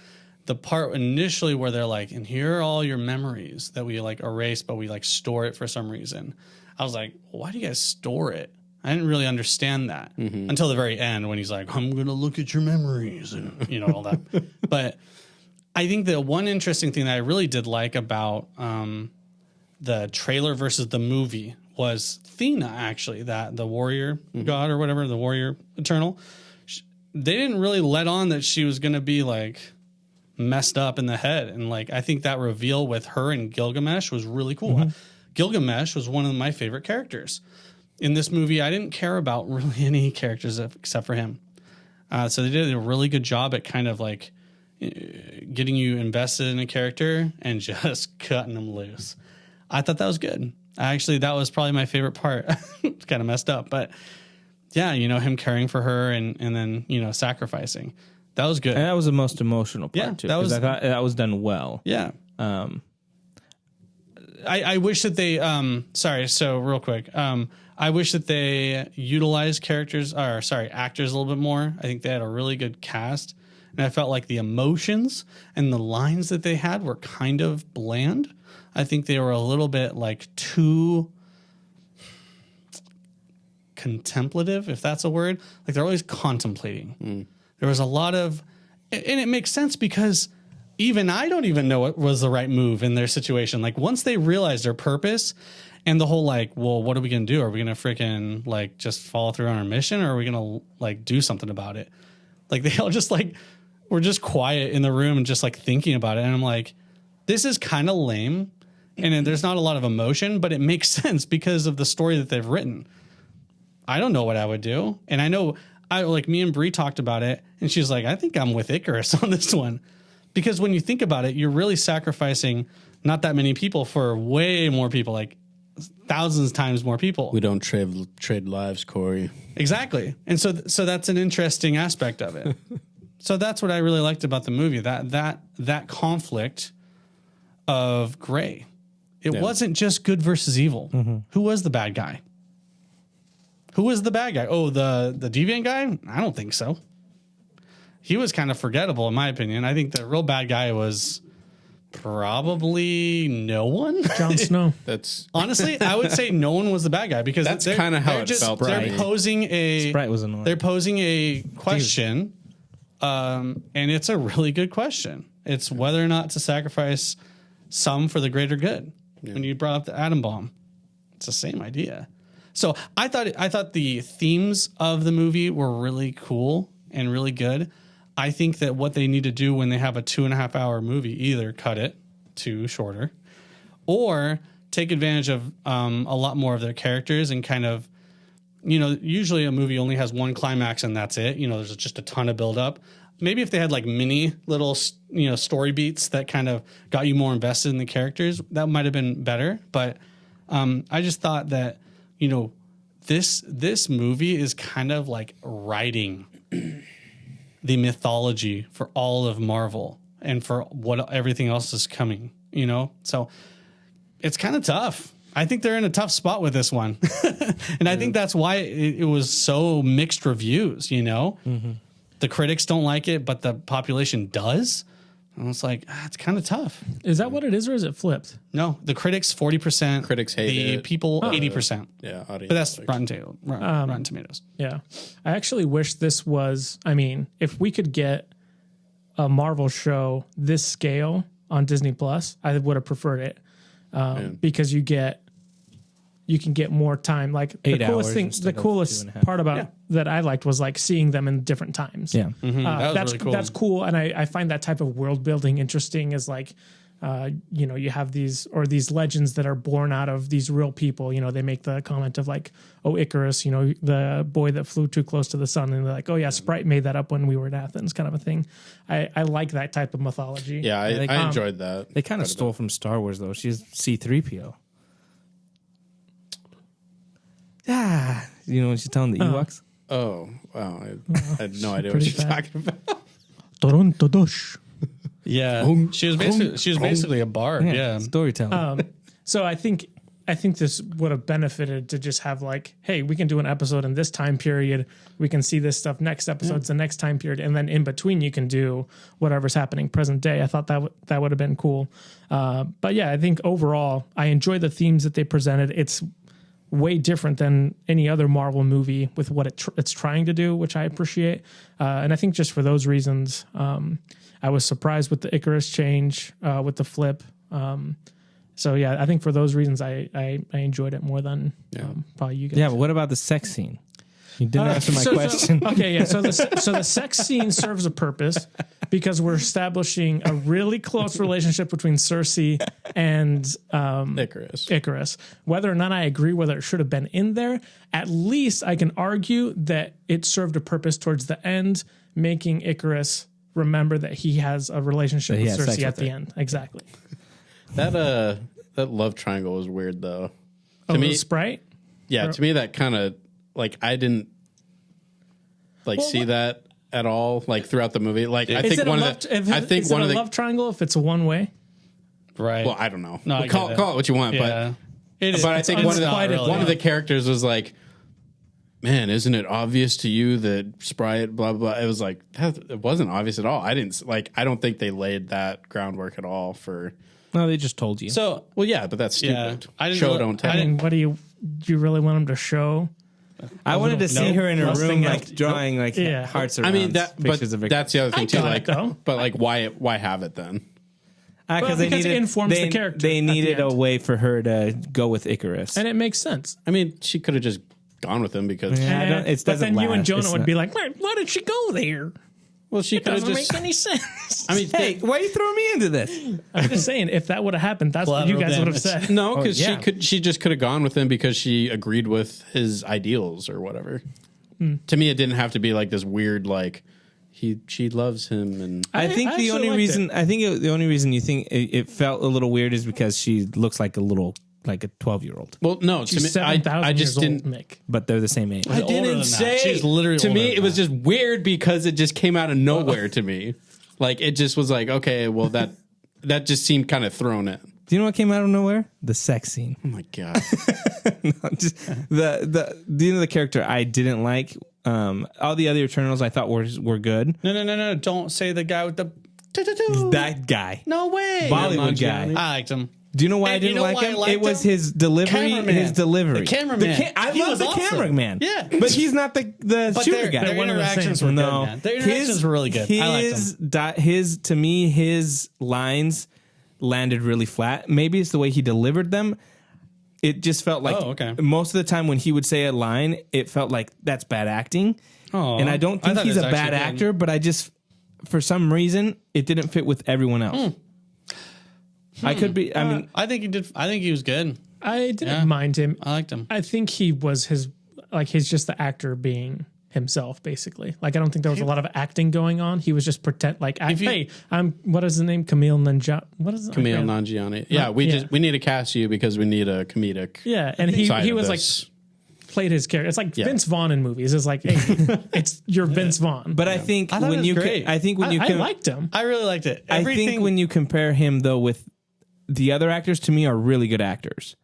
part initially where they're like, and here are all your memories that we like erase, but we like store it for some reason. I was like, why do you guys store it? I didn't really understand that until the very end when he's like, I'm going to look at your memories and all that. But I think the one interesting thing that I really did like about the trailer versus the movie was Thena, actually, that the warrior god or whatever, the warrior eternal. They didn't really let on that she was going to be like messed up in the head. And like, I think that reveal with her and Gilgamesh was really cool. Gilgamesh was one of my favorite characters. In this movie, I didn't care about really any characters except for him. So they did a really good job at kind of like getting you invested in a character and just cutting them loose. I thought that was good. Actually, that was probably my favorite part. It's kind of messed up, but yeah, him caring for her and then, sacrificing. That was good. And that was the most emotional part too. I thought that was done well. Yeah. I wish that they, so real quick. I wish that they utilized actors a little bit more. I think they had a really good cast. And I felt like the emotions and the lines that they had were kind of bland. I think they were a little bit like too contemplative, if that's a word. Like they're always contemplating. There was a lot of, and it makes sense because even I don't even know what was the right move in their situation. Like once they realized their purpose and the whole like, well, what are we going to do? Are we going to freaking like just follow through on our mission, or are we going to like do something about it? Like they all just like, were just quiet in the room and just like thinking about it. And I'm like, this is kind of lame. And there's not a lot of emotion, but it makes sense because of the story that they've written. I don't know what I would do. And I know me and Bree talked about it, and she's like, I think I'm with Icarus on this one. Because when you think about it, you're really sacrificing not that many people for way more people, like thousands times more people. We don't trade lives, Corey. Exactly. And so that's an interesting aspect of it. So that's what I really liked about the movie, that conflict of gray. It wasn't just good versus evil. Mm-hmm. Who was the bad guy? Who was the bad guy? Oh, the deviant guy? I don't think so. He was kind of forgettable, in my opinion. I think the real bad guy was probably no one. Jon Snow. That's honestly, I would say no one was the bad guy because that's kind of how it felt. They're posing a Sprite was annoying. They're posing a question, and it's a really good question. It's whether or not to sacrifice some for the greater good. Yeah. When you brought up the atom bomb, it's the same idea. So I thought the themes of the movie were really cool and really good. I think that what they need to do when they have a 2.5 hour movie, either cut it to shorter or take advantage of a lot more of their characters and kind of, usually a movie only has one climax and that's it. There's just a ton of buildup. Maybe if they had like mini little, story beats that kind of got you more invested in the characters, that might have been better. But I just thought that, this movie is kind of like writing the mythology for all of Marvel and for what everything else is coming, So it's kind of tough. I think they're in a tough spot with this one. And I think that's why it was so mixed reviews, Mm-hmm. The critics don't like it, but the population does. And it's like, it's kind of tough. Is that what it is, or is it flipped? No, the critics 40%. Critics hate the it. People 80%. Yeah, audience. But that's Rotten Tomatoes. Yeah, I actually wish this was. I mean, if we could get a Marvel show this scale on Disney Plus, I would have preferred it because you can get more time. Like 8 the coolest hours thing, the coolest part about that I liked was like seeing them in different times. Yeah, mm-hmm. That's really cool. That's cool, and I find that type of world building interesting. Is like, you have these legends that are born out of these real people. They make the comment of like, oh, Icarus, the boy that flew too close to the sun, and they're like, oh yeah, Sprite made that up when we were in Athens, kind of a thing. I like that type of mythology. Yeah, I enjoyed that. They kind of stole from Star Wars though. She's C-3PO. Yeah, when she's telling the Ewoks. Oh, wow. I had no idea what you're talking about. Toronto Dosh. Yeah. She was basically a bard. Yeah. Storytelling. So I think this would have benefited to just have like, hey, we can do an episode in this time period. We can see this stuff next episode's the next time period. And then in between you can do whatever's happening present day. I thought that would have been cool. But yeah, I think overall I enjoy the themes that they presented. It's way different than any other Marvel movie with what it's trying to do, which I appreciate. And I think just for those reasons, I was surprised with the Icarus change, with the flip. So yeah, I think for those reasons, I enjoyed it more than probably you guys. Yeah, but what about the sex scene? You didn't answer my question. Okay, yeah. So the sex scene serves a purpose because we're establishing a really close relationship between Cersei and Icarus. Whether or not I agree whether it should have been in there, at least I can argue that it served a purpose towards the end, making Icarus remember that he has a relationship with Cersei at the end. Exactly. That love triangle was weird though. To me, Sprite? Yeah, to me that kind of like I didn't see that at all like throughout the movie. Like I think one of the love triangle if it's a one way. Right. Well, I don't know. No, call it what you want, but I think one of the characters was like man, isn't it obvious to you that Sprite, blah, blah, blah. It was like, it wasn't obvious at all. I don't think they laid that groundwork at all for. No, they just told you. So, Well, yeah, but that's stupid. Show, don't tell. I mean, what do you really want them to show? I wanted to see her in a room, like drawing like Yeah. hearts around. I mean, that's the other thing too. got Like, it, though. but like, why have it then? Because it informs the character They at the needed a end. way for her to go with Icarus. And it makes sense. I mean, she could have just gone with him because. Yeah. And- it but doesn't then you and last. Jonah It's would not- be like, why did she go there? Well, she It could have doesn't just. make any sense. I mean, Hey, why are you throwing me into this? I'm just saying, if that would have happened, that's what you Collateral guys would have damage. said. no, because yeah. she just could have gone with him because she agreed with his ideals or whatever. To me, it didn't have to be like this weird like she loves him and. I think the actually only liked reason the only reason you think it felt a little weird is because she looks like a 12-year-old, Well, no, to She's me, 7,000 I just years didn't. old, Mick. but they're the same age. I older than didn't that. say. She's literally to older me, than it was that. just weird because it just came out of nowhere to me. Like it just was like, okay, well that just seemed kind of thrown in. Do you know what came out of nowhere? The sex scene. Oh my god! Just the character I didn't like. All the other Eternals I thought were good. No. Don't say the guy with the. That guy, No way. Bollywood guy. I liked him. Do you know why I And you didn't know like why I him? liked It was him? his delivery. Cameraman. His delivery. The cameraman. I He love was the awesome. cameraman. Yeah. but he's not the But shooter their, guy. their one and the interactions same. were No. good, man. Their interactions were really good. I liked them. To me, his lines landed really flat. Maybe it's the way he delivered them. It just felt like most of the time when he would say a line, it felt like that's bad acting. Oh, And I don't think thought he's it a was bad actually good. actor, but I just, for some reason, it didn't fit with everyone else. I could be, I mean, I think he did. I think he was good. I didn't mind him. I liked him. I think he was he's just the actor being himself, basically. Like, I don't think there was a lot of acting going on. He was just hey, what is the name? Camille Nanjiani. What is it? Camille Nanjiani. Yeah, we need to cast you because we need a comedic. Yeah, and he side of was this. like played his character. It's like Vince Vaughn in movies. It's like, hey, you're Vince Vaughn. but I think I thought it when was you, great. I think when you, I liked him. I really liked it. I think when you compare him though with the other actors, to me are really good actors,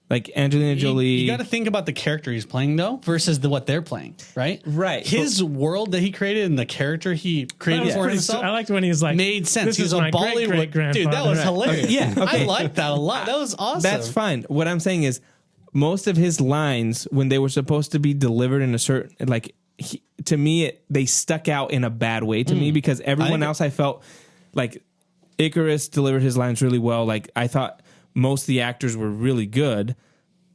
like Angelina Jolie. You got to think about the character he's playing though versus what they're playing, right? Right. His world that he created and the character he created for himself I liked when he was like, made sense. This He's is a my Bollywood dude. That was hilarious. Okay. Yeah, okay. I liked that a lot. That was awesome. That's fine. What I'm saying is, most of his lines when they were supposed to be delivered in a certain to me they stuck out in a bad way to me because everyone else I felt like Icarus delivered his lines really well. Like I thought most of the actors were really good.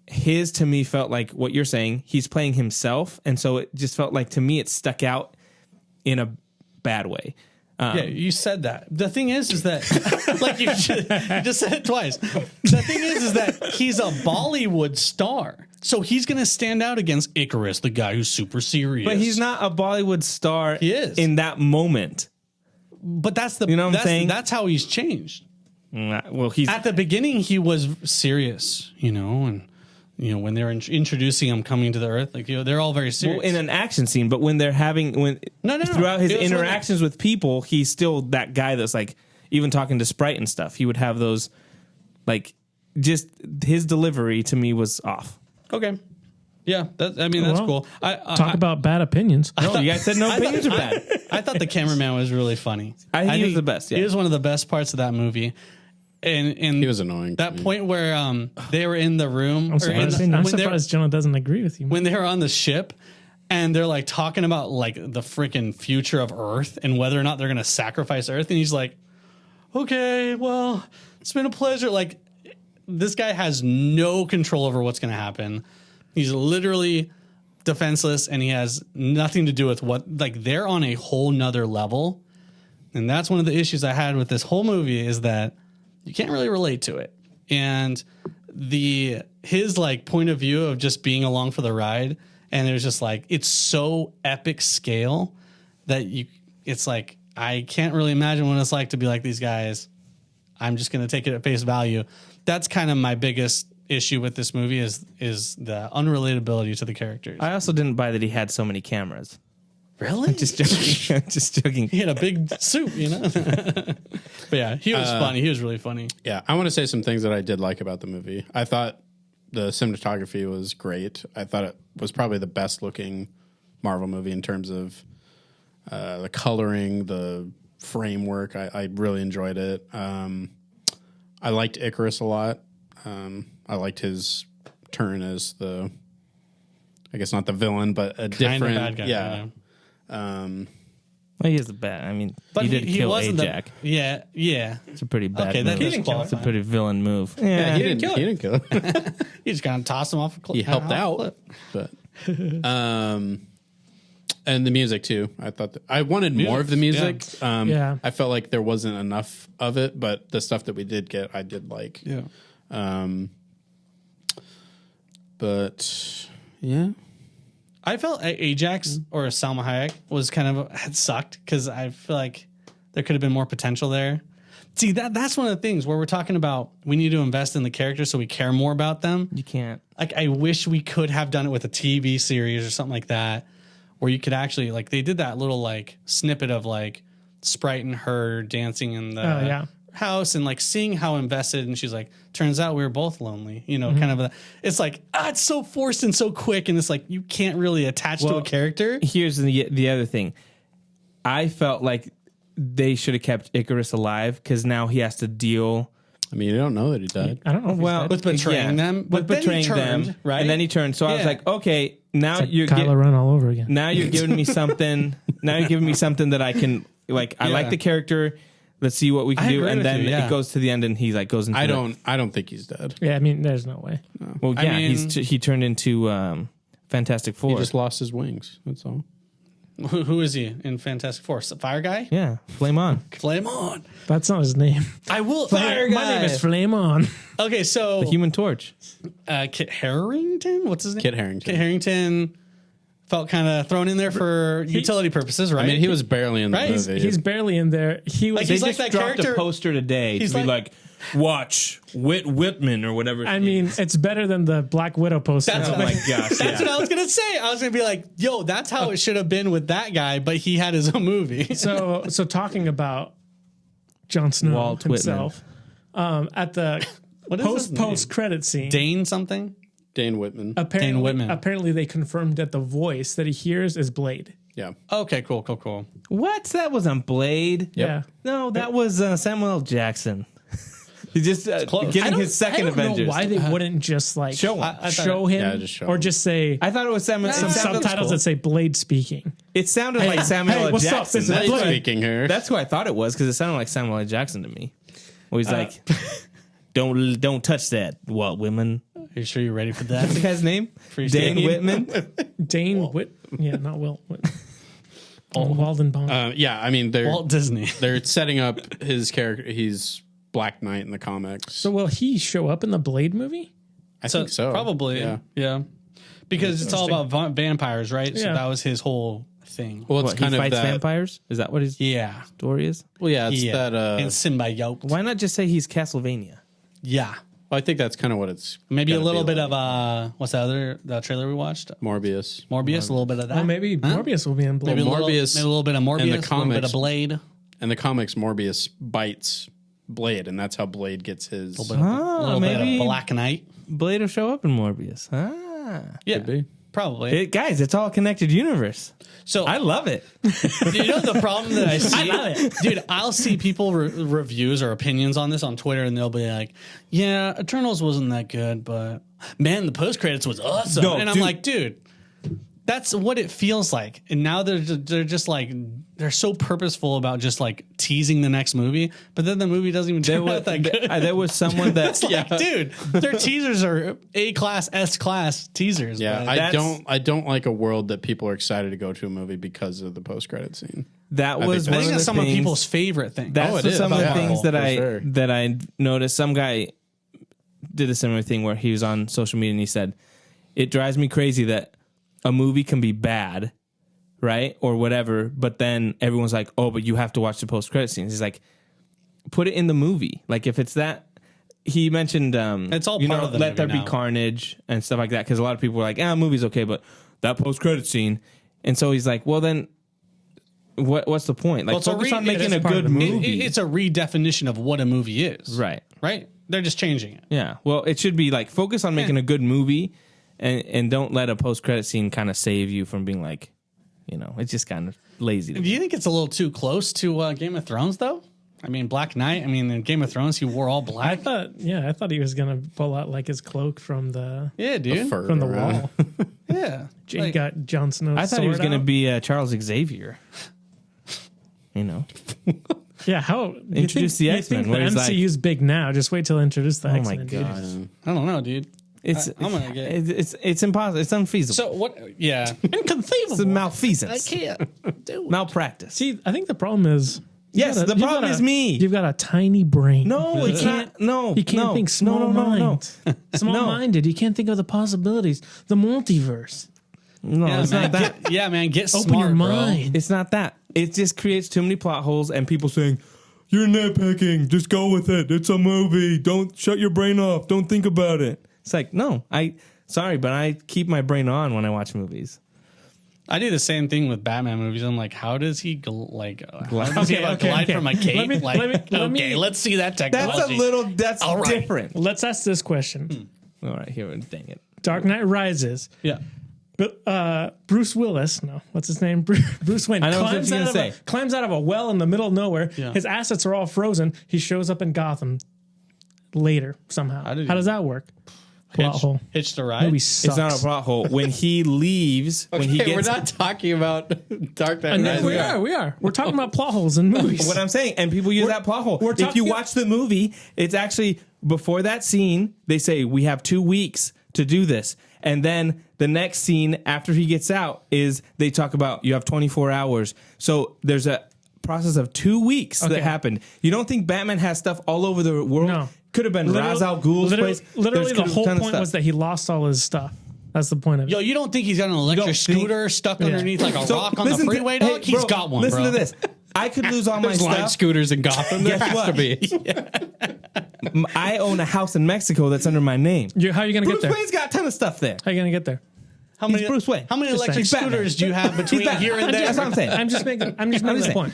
His to me felt like what you're saying. He's playing himself, and so it just felt like to me it stuck out in a bad way. Yeah, you said that. The thing is that like you just said it twice. The thing is that he's a Bollywood star, so he's going to stand out against Icarus, the guy who's super serious. But he's not a Bollywood star. He is. In that moment. But that's the You know what I'm that's, saying? That's how he's changed. Well, he's At the beginning, he was serious, and when they were introducing him coming to the Earth, like they're all very serious. in an action scene, but when they're having No. throughout his It was when interactions with people, he's still that guy that's like even talking to Sprite and stuff. He would have those just his delivery to me was off. Okay. Yeah, that's cool. Talk about bad opinions. No, you guys said no opinions are bad. I thought the cameraman was really funny. I think he was the best, yeah. He was one of the best parts of that movie. And He was annoying. That point where they were in the room. I'm surprised Jonah doesn't agree with you. When they were on the ship and they're like talking about like the freaking future of Earth and whether or not they're going to sacrifice Earth. And he's like, okay, well, it's been a pleasure. Like, this guy has no control over what's going to happen. He's literally defenseless and he has nothing to do with they're on a whole nother level. And that's one of the issues I had with this whole movie is that you can't really relate to it. And his point of view of just being along for the ride. And there's just it's so epic scale that it's like, I can't really imagine what it's like to be like these guys. I'm just going to take it at face value. That's kind of my biggest issue with this movie is the unrelatability to the characters. I also didn't buy that he had so many cameras. Really? Just joking. Just joking. He had a big suit, But yeah, he was funny. He was really funny. Yeah, I want to say some things that I did like about the movie. I thought the cinematography was great. I thought it was probably the best looking Marvel movie in terms of the coloring, the framework. I really enjoyed it. I liked Icarus a lot. I liked his turn as I guess not the villain, but a different bad guy. Yeah. Well, he is a bad. I mean, But he did kill wasn't Ajax. Yeah. It's a pretty bad Okay, move. that doesn't It's a qualify. pretty villain move. Yeah, he didn't kill He didn't kill it. You just kind of toss him off a cliff. He helped out, but and the music too. I thought I wanted more of the music. Yeah. I felt like there wasn't enough of it, but the stuff that we did get, I did like. Yeah. But yeah, I felt Ajax or Salma Hayek was had sucked because I feel like there could have been more potential there. See, that's one of the things where we're talking about we need to invest in the characters so we care more about them. You can't. Like, I wish we could have done it with a TV series or something like that, where you could actually, like, they did that little, like, snippet of, like, Sprite and her dancing in the house and, like, seeing how invested. And she's like, turns out we were both lonely, you know, kind of it's like, it's so forced and so quick. And it's like, you can't really attach to a character. Here's the other thing. I felt like they should have kept Icarus alive because now he has to deal. I mean, you don't know that he died. I don't know. If he's dead. With betraying them. But then he turned, right? And then he turned. So I was Yeah. like, okay, now you're Kylo Ren all over again. now you're giving me something. Now you're giving me something that I can like. I like the character. Let's see what we can I do. agree And with then you, yeah. it goes to the end, and he like goes into. I don't think he's dead. Yeah, I mean, there's no way. Well, I yeah, mean- he turned into Fantastic Four. He just lost his wings. That's all. Who is he in Fantastic Four? Fire guy? Yeah, flame on. Flame on. That's not his name. I will. My name is Flame On. Okay, so The Human Torch. Kit Harington? What's his name? Kit Harington. Kit Harington felt kind of thrown in there for utility purposes, right? I mean, he was barely in the Right? movie. He's barely in there. He was. Like, They he's just that dropped character. a poster today He's to be like- like, watch Whitman or whatever. I mean, it's better than the Black Widow poster. That's oh my gosh, That's what I was gonna say. I was gonna be like, "Yo, that's how it should have been with that guy," but he had his own movie. so talking about Jon Snow Walt himself at the What is his name? post credit scene. Dane something. Dane Whitman. Apparently, Dane Whitman. apparently they confirmed that the voice that he hears is Blade. Yeah. Okay, cool. what? That wasn't Blade. Yeah. No, that was Samuel L. Jackson. He just close. getting his second I don't Avengers. know why they wouldn't just like Show him. I thought- show him, Yeah, just show or him. just say I thought it was Samuel. some it sounded subtitles cool. that say Blade speaking. It sounded like Samuel hey, L. what's up? Jackson. This is Blade Blade. speaking here. That's who I thought it was because it sounded like Samuel L. Jackson to me. Where he's like, "Don't touch that, Walt Whitman." Are you sure you're ready for that? What's the guy's name? Freestyle. Dane Whitman. Dane Whit, yeah, not Will. Walden Bond. yeah, I mean Walt Disney. they're setting up his character. He's Black Knight in the comics. So will he show up in the Blade movie? I think so. Probably. Yeah. Because it's all about vampires, right? So Yeah. that was his whole thing. Well, it's What, kind he of fights that. vampires. Is that what his Yeah. story is? Well, yeah, it's Yeah. that. And symbiote. Why not just say he's Castlevania? Yeah. Well, I think that's kind of what it's. Maybe a gotta little be bit like. of what's the trailer we watched? Morbius. Morbius, a little bit of that. Oh, maybe Morbius will be in Blade. Maybe Morbius maybe a little bit of Morbius, and the a little bit comics. of Blade. In the comics, Morbius bites Blade, and that's how Blade gets his. A little bit maybe of Black Knight. Blade will show up in Morbius. Ah, Yeah, Could be. probably. guys, it's all a connected universe. So I love it. you know the problem that I see, love it. dude. I'll see people reviews or opinions on this on Twitter, and they'll be like, "Yeah, Eternals wasn't that good, but man, the post credits was awesome." No, and I'm dude. like, dude, that's what it feels like. And now they're just like they're so purposeful about just like teasing the next movie, but then the movie doesn't even turn out that good. There was someone that It's like, dude, their teasers are A class, S class teasers. Yeah, but- I don't like a world that people are excited to go to a movie because of the post credit scene. that I was think I one think of that's the some of things. people's favorite thing. That's Oh, it what is. some of the Yeah, things that for sure. that I noticed. Some guy did a similar thing where he was on social media and he said, "It drives me crazy that a movie can be bad, right, or whatever, but then everyone's like, oh, but you have to watch the post credit scenes." He's like, put it in the movie. Like if it's that. He mentioned, It's all you part know, of the let movie there be now. carnage and stuff like that because a lot of people were like, movie's okay, but that post credit scene. And so he's like, well, then what's the point? Like, Well, it's a focus on it making is a part of good the movie. movie. It's a redefinition of what a movie is. Right. Right. they're just changing it. Yeah. Well, it should be like focus on making a good movie, and don't let a post credit scene kind of save you from being like, it's just kind of lazy. Do you think it's a little too close to Game of Thrones though? I mean, Black Knight. I mean, in Game of Thrones, he wore all black. I thought he was gonna pull out like his cloak from the dude, from the wall. Yeah, He got Jon Snow's I thought he was sword going to out. be Charles Xavier. Yeah, how Introduce the X-Men, You think where the he's like- MCU's big now? Just wait till they introduce the Oh my X-Men. dude. god. I don't know, dude. It's I'm gonna get. it's impossible. It's unfeasible. So what? Yeah, It's a Inconceivable. malfeasance. can't do it. Malpractice. See, I think the problem is. Yes, the problem is me. You've got a tiny brain. No, it's not. No, You can't no, think small mind. Small-minded. You can't think of the possibilities. The multiverse. No, Yeah, it's man, not that. Get Open smart, your bro. mind. It's not that. It just creates too many plot holes and people saying, "You're nitpicking. Just go with it. It's a movie. Don't shut your brain off. Don't think about it." It's like, no, sorry, but I keep my brain on when I watch movies. I do the same thing with Batman movies. I'm like, how does he glide Okay. from a cape? Let me- Let's see that technology. That's All right. different. Let's ask this question. All right, here, dang it. Dark Knight Rises. Yeah. But Bruce Willis, no, what's his name? Bruce Wayne I know what you're gonna say. climbs out of a well in the middle of nowhere. Yeah. His assets are all frozen. He shows up in Gotham later somehow. How did he- How does that work? Plot hole. Hitch the ride. Movie It's sucks. not a plot hole. When he leaves, when he Okay, gets. we're not talking about Dark Knight And Rises. we are. We're talking about plot holes in movies. What I'm saying, and people use that plot hole. we're If you talking- watch the movie, it's actually before that scene, they say we have 2 weeks to do this. And then the next scene after he gets out is they talk about you have 24 hours. So there's a process of 2 weeks Okay. that happened. You don't think Batman has stuff all over the world? No. Could have been Ra's al Ghul's place. Literally, There's the whole ton of point stuff. was that he lost all his stuff. That's the point of it. Yo, you don't think he's got an electric don't think- scooter stuck underneath like a So, rock on the listen to- freeway, hey, dog? He's bro, got one, Listen bro. to this. I could lose all my There's lime stuff. scooters in Gotham. There Guess has what? to be. I own a house in Mexico that's under my name. How are you going to get Bruce there? Wayne's got a ton of stuff there. How are you going to get there? How many, He's Bruce Wayne. How many Just electric saying. scooters do you have between Batman. here and there? That's what I'm saying. I'm just making the saying. point.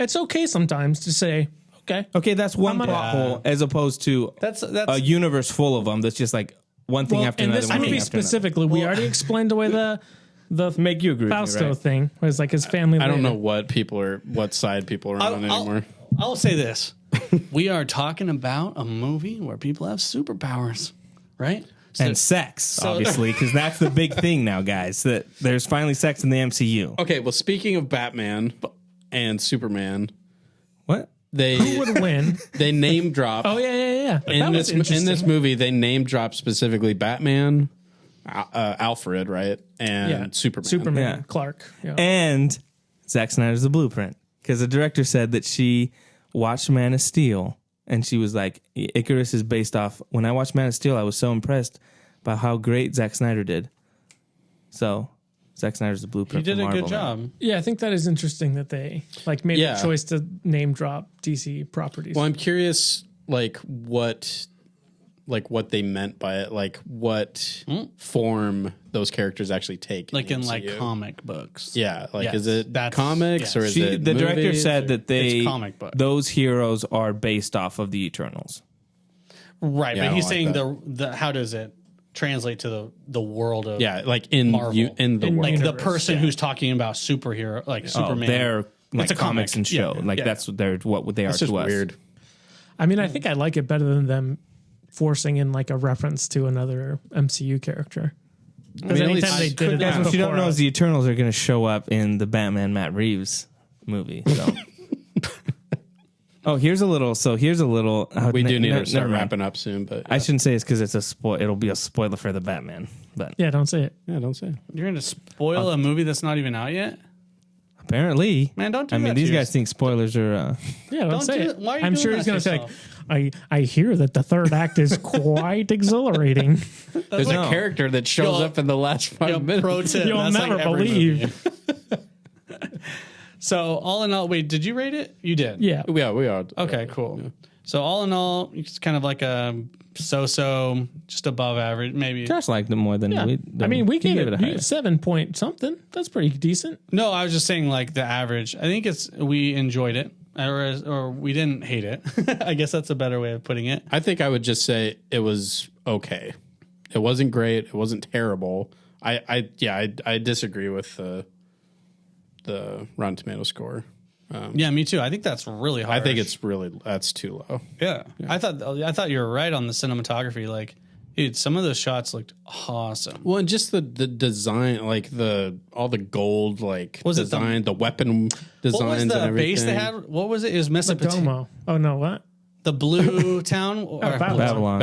It's okay sometimes to say, okay. Okay, that's one I'm plot gonna- hole as opposed to That's a universe full of them that's just like one thing after in another. this one movie thing after another. specifically, we already explained away the Make you agree with me, Fausto right? thing was like his family. I don't know later. what side people are on anymore. I'll say this. We are talking about a movie where people have superpowers, right? So, And sex, obviously, because that's the big thing now, guys. That there's finally sex in the MCU. Okay, well, speaking of Batman and Superman, What? Who they would win? they name drop Oh yeah. That in was this in this interesting. movie. They name drop specifically Batman, Alfred, right, and Yeah, Superman. Yeah. Clark. Yeah. And Zack Snyder's The Blueprint. Because the director said that she watched Man of Steel and she was like, Icarus is based off. When I watched Man of Steel, I was so impressed by how great Zack Snyder did. So, Zack Snyder's The you Blueprint. did for a Marvel, good man. job. Yeah, I think that is interesting that they made Yeah. the choice to name drop DC properties. Well, I'm curious, what they meant by it, like what form those characters actually take, Like the in like MCU. comic books. Yeah, like Yes, is it that's- comics yes. or is it The director movies, said or- that It's comic book. those heroes are based off of the Eternals. Right, Yeah, I but he's don't saying like the how does it translate to the world of like in Marvel. in the In world. like the universe, person yeah. who's talking about superhero like Superman. They're like It's a comics comic. and show. Yeah, Like yeah. that's what they're It's to just us. weird. I mean, I think I like it better than them forcing in like a reference to another MCU character. Because mean, at least anytime they I did could- it, Guys, what you don't before know us. is the Eternals are going to show up in the Batman Matt Reeves movie. So. Here's a little. We do need to start never mind. wrapping up soon, but I shouldn't say it's because it's a spoil. It'll be a spoiler for the Batman. But Yeah, don't say it. yeah, don't say. You're gonna spoil a movie that's not even out yet? apparently, Man, don't do I mean, that these to guys think spoilers are. Yeah, don't, Don't say do it. it. Why are you I'm doing sure that he's to going to say, like, yourself? I hear that the third act is quite exhilarating. There's No. a character that shows Yo, up in the last 5 Yo, minutes. pro tip. You'll that's like never every believe. movie. So all in all, wait, did you rate it? You did. Yeah. Yeah, we are. Okay, cool. So all in all, it's kind of like a so-so, just above average, maybe. Josh liked them more than Yeah. we. I mean, we he gave it a higher. 7 point something. That's pretty decent. No, I was just saying like the average. I think we enjoyed it. or we didn't hate it. I guess that's a better way of putting it. I think I would just say it was okay. It wasn't great. It wasn't terrible. I disagree with the Rotten Tomato score. Yeah, me too. I think that's really hard. I think that's too low. Yeah. I thought you were right on the cinematography. Like, dude, some of those shots looked awesome. Well, and just the design, like all the gold, like Was it design, the weapon designs, What was and the everything. base they had? What was it? It was Mesopotamia. Domo. Oh no, what? The blue town? Or Babylon.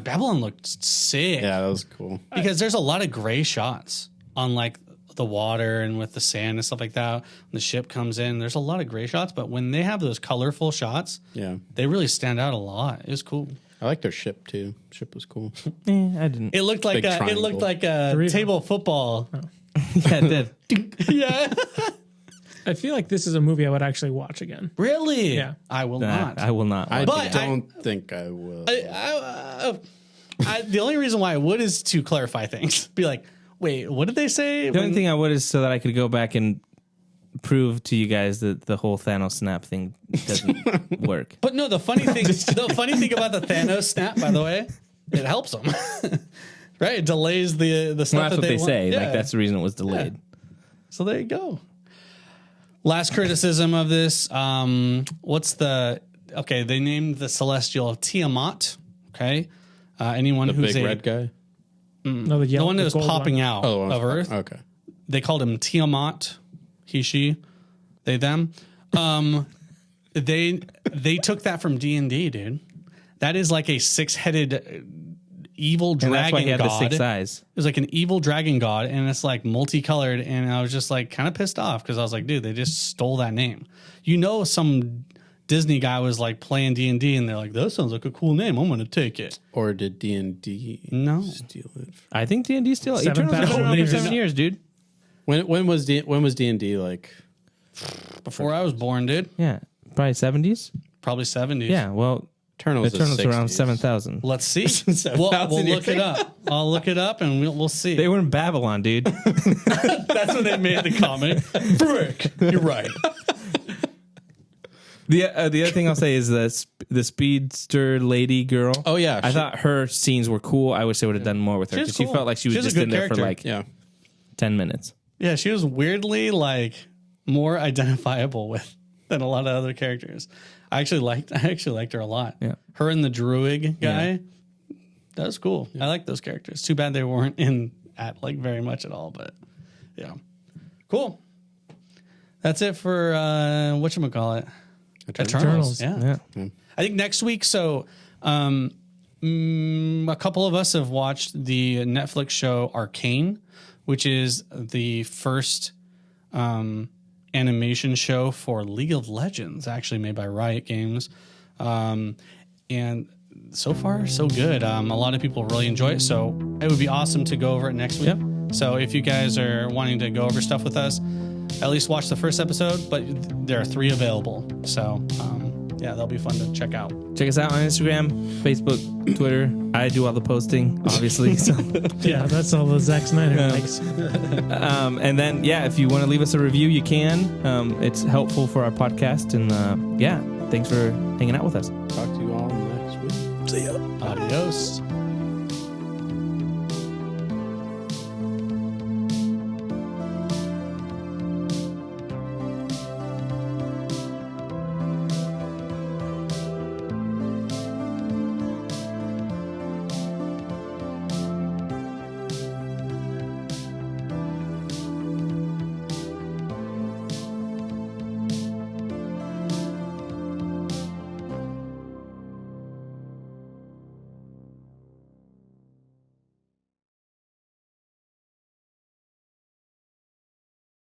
Babylon looked sick. Yeah, that was cool. Because there's a lot of gray shots on like the water and with the sand and stuff like that. When the ship comes in, there's a lot of gray shots, but when they have those colorful shots, Yeah, they really stand out a lot. It was cool. I like their ship too. Ship was cool. I didn't. It looked like a table football. Yeah, it did. Yeah. I feel like this is a movie I would actually watch again. Really? Yeah. I will Nah, not. I will not. I But don't think I will. The only reason why I would is to clarify things. Be like, wait, what did they say? The only thing I would is so that I could go back and prove to you guys that the whole Thanos snap thing doesn't work. But no, the funny thing about the Thanos snap, by the way, it helps them. Right? It delays the stuff Well, that's what they want. say. Yeah. Like that's the reason it was delayed. So there you go. Last criticism of this. They named the Celestial Tiamat. Okay. Anyone The who's big red guy. No, the one that was gold popping one. out Oh, of Earth. Okay. They called him Tiamat. He, she, they, them. They took that from D&D, dude. That is like a 6-headed evil dragon And that's why he had god. the 6 eyes. It was like an evil dragon god, and it's like multicolored. And I was just like kind of pissed off because I was like, dude, they just stole that name. You know, some Disney guy was like playing D&D, and they're like, that sounds like a cool name. I'm going to take it. Or did D&D No. steal it? I think D&D still 7,000 Eternal's been around for years. 7 years, dude. When was D&D like? Before I was born, dude. Yeah, probably 70s. Probably 70s. Yeah, well, Eternal's around 60s. 7,000. Let's see. We'll look it up. I'll look it up, and we'll see. They were in Babylon, dude. That's when they made the comic. Frick. You're right. The other thing I'll say is the speedster lady girl. Oh, yeah, I she- thought her scenes were cool. I wish they would have done more with her She's because she cool. felt like she was She's a just good in there for character. like Yeah. 10 minutes. Yeah, she was weirdly like more identifiable than a lot of other characters. I actually liked her a lot. Yeah. Her and the Druid guy. That was cool. I like those characters. Too bad they weren't in at like very much at all, but yeah. Cool. That's it for whatchamacallit? Eternals. Yeah. I think next week, so a couple of us have watched the Netflix show Arcane, which is the first animation show for League of Legends, actually made by Riot Games. And so far, so good. A lot of people really enjoy it, so it would be awesome to go over it next week. Yep. So if you guys are wanting to go over stuff with us, at least watch the first episode, but there are 3 available. So, yeah, they'll be fun to check out. Check us out on Instagram, Facebook, Twitter. I do all the posting, obviously. So, Yeah, that's all the Zack Snyder likes. and then, yeah, if you want to leave us a review, you can. It's helpful for our podcast. And yeah, thanks for hanging out with us. Talk to you all next week. See ya. Adios.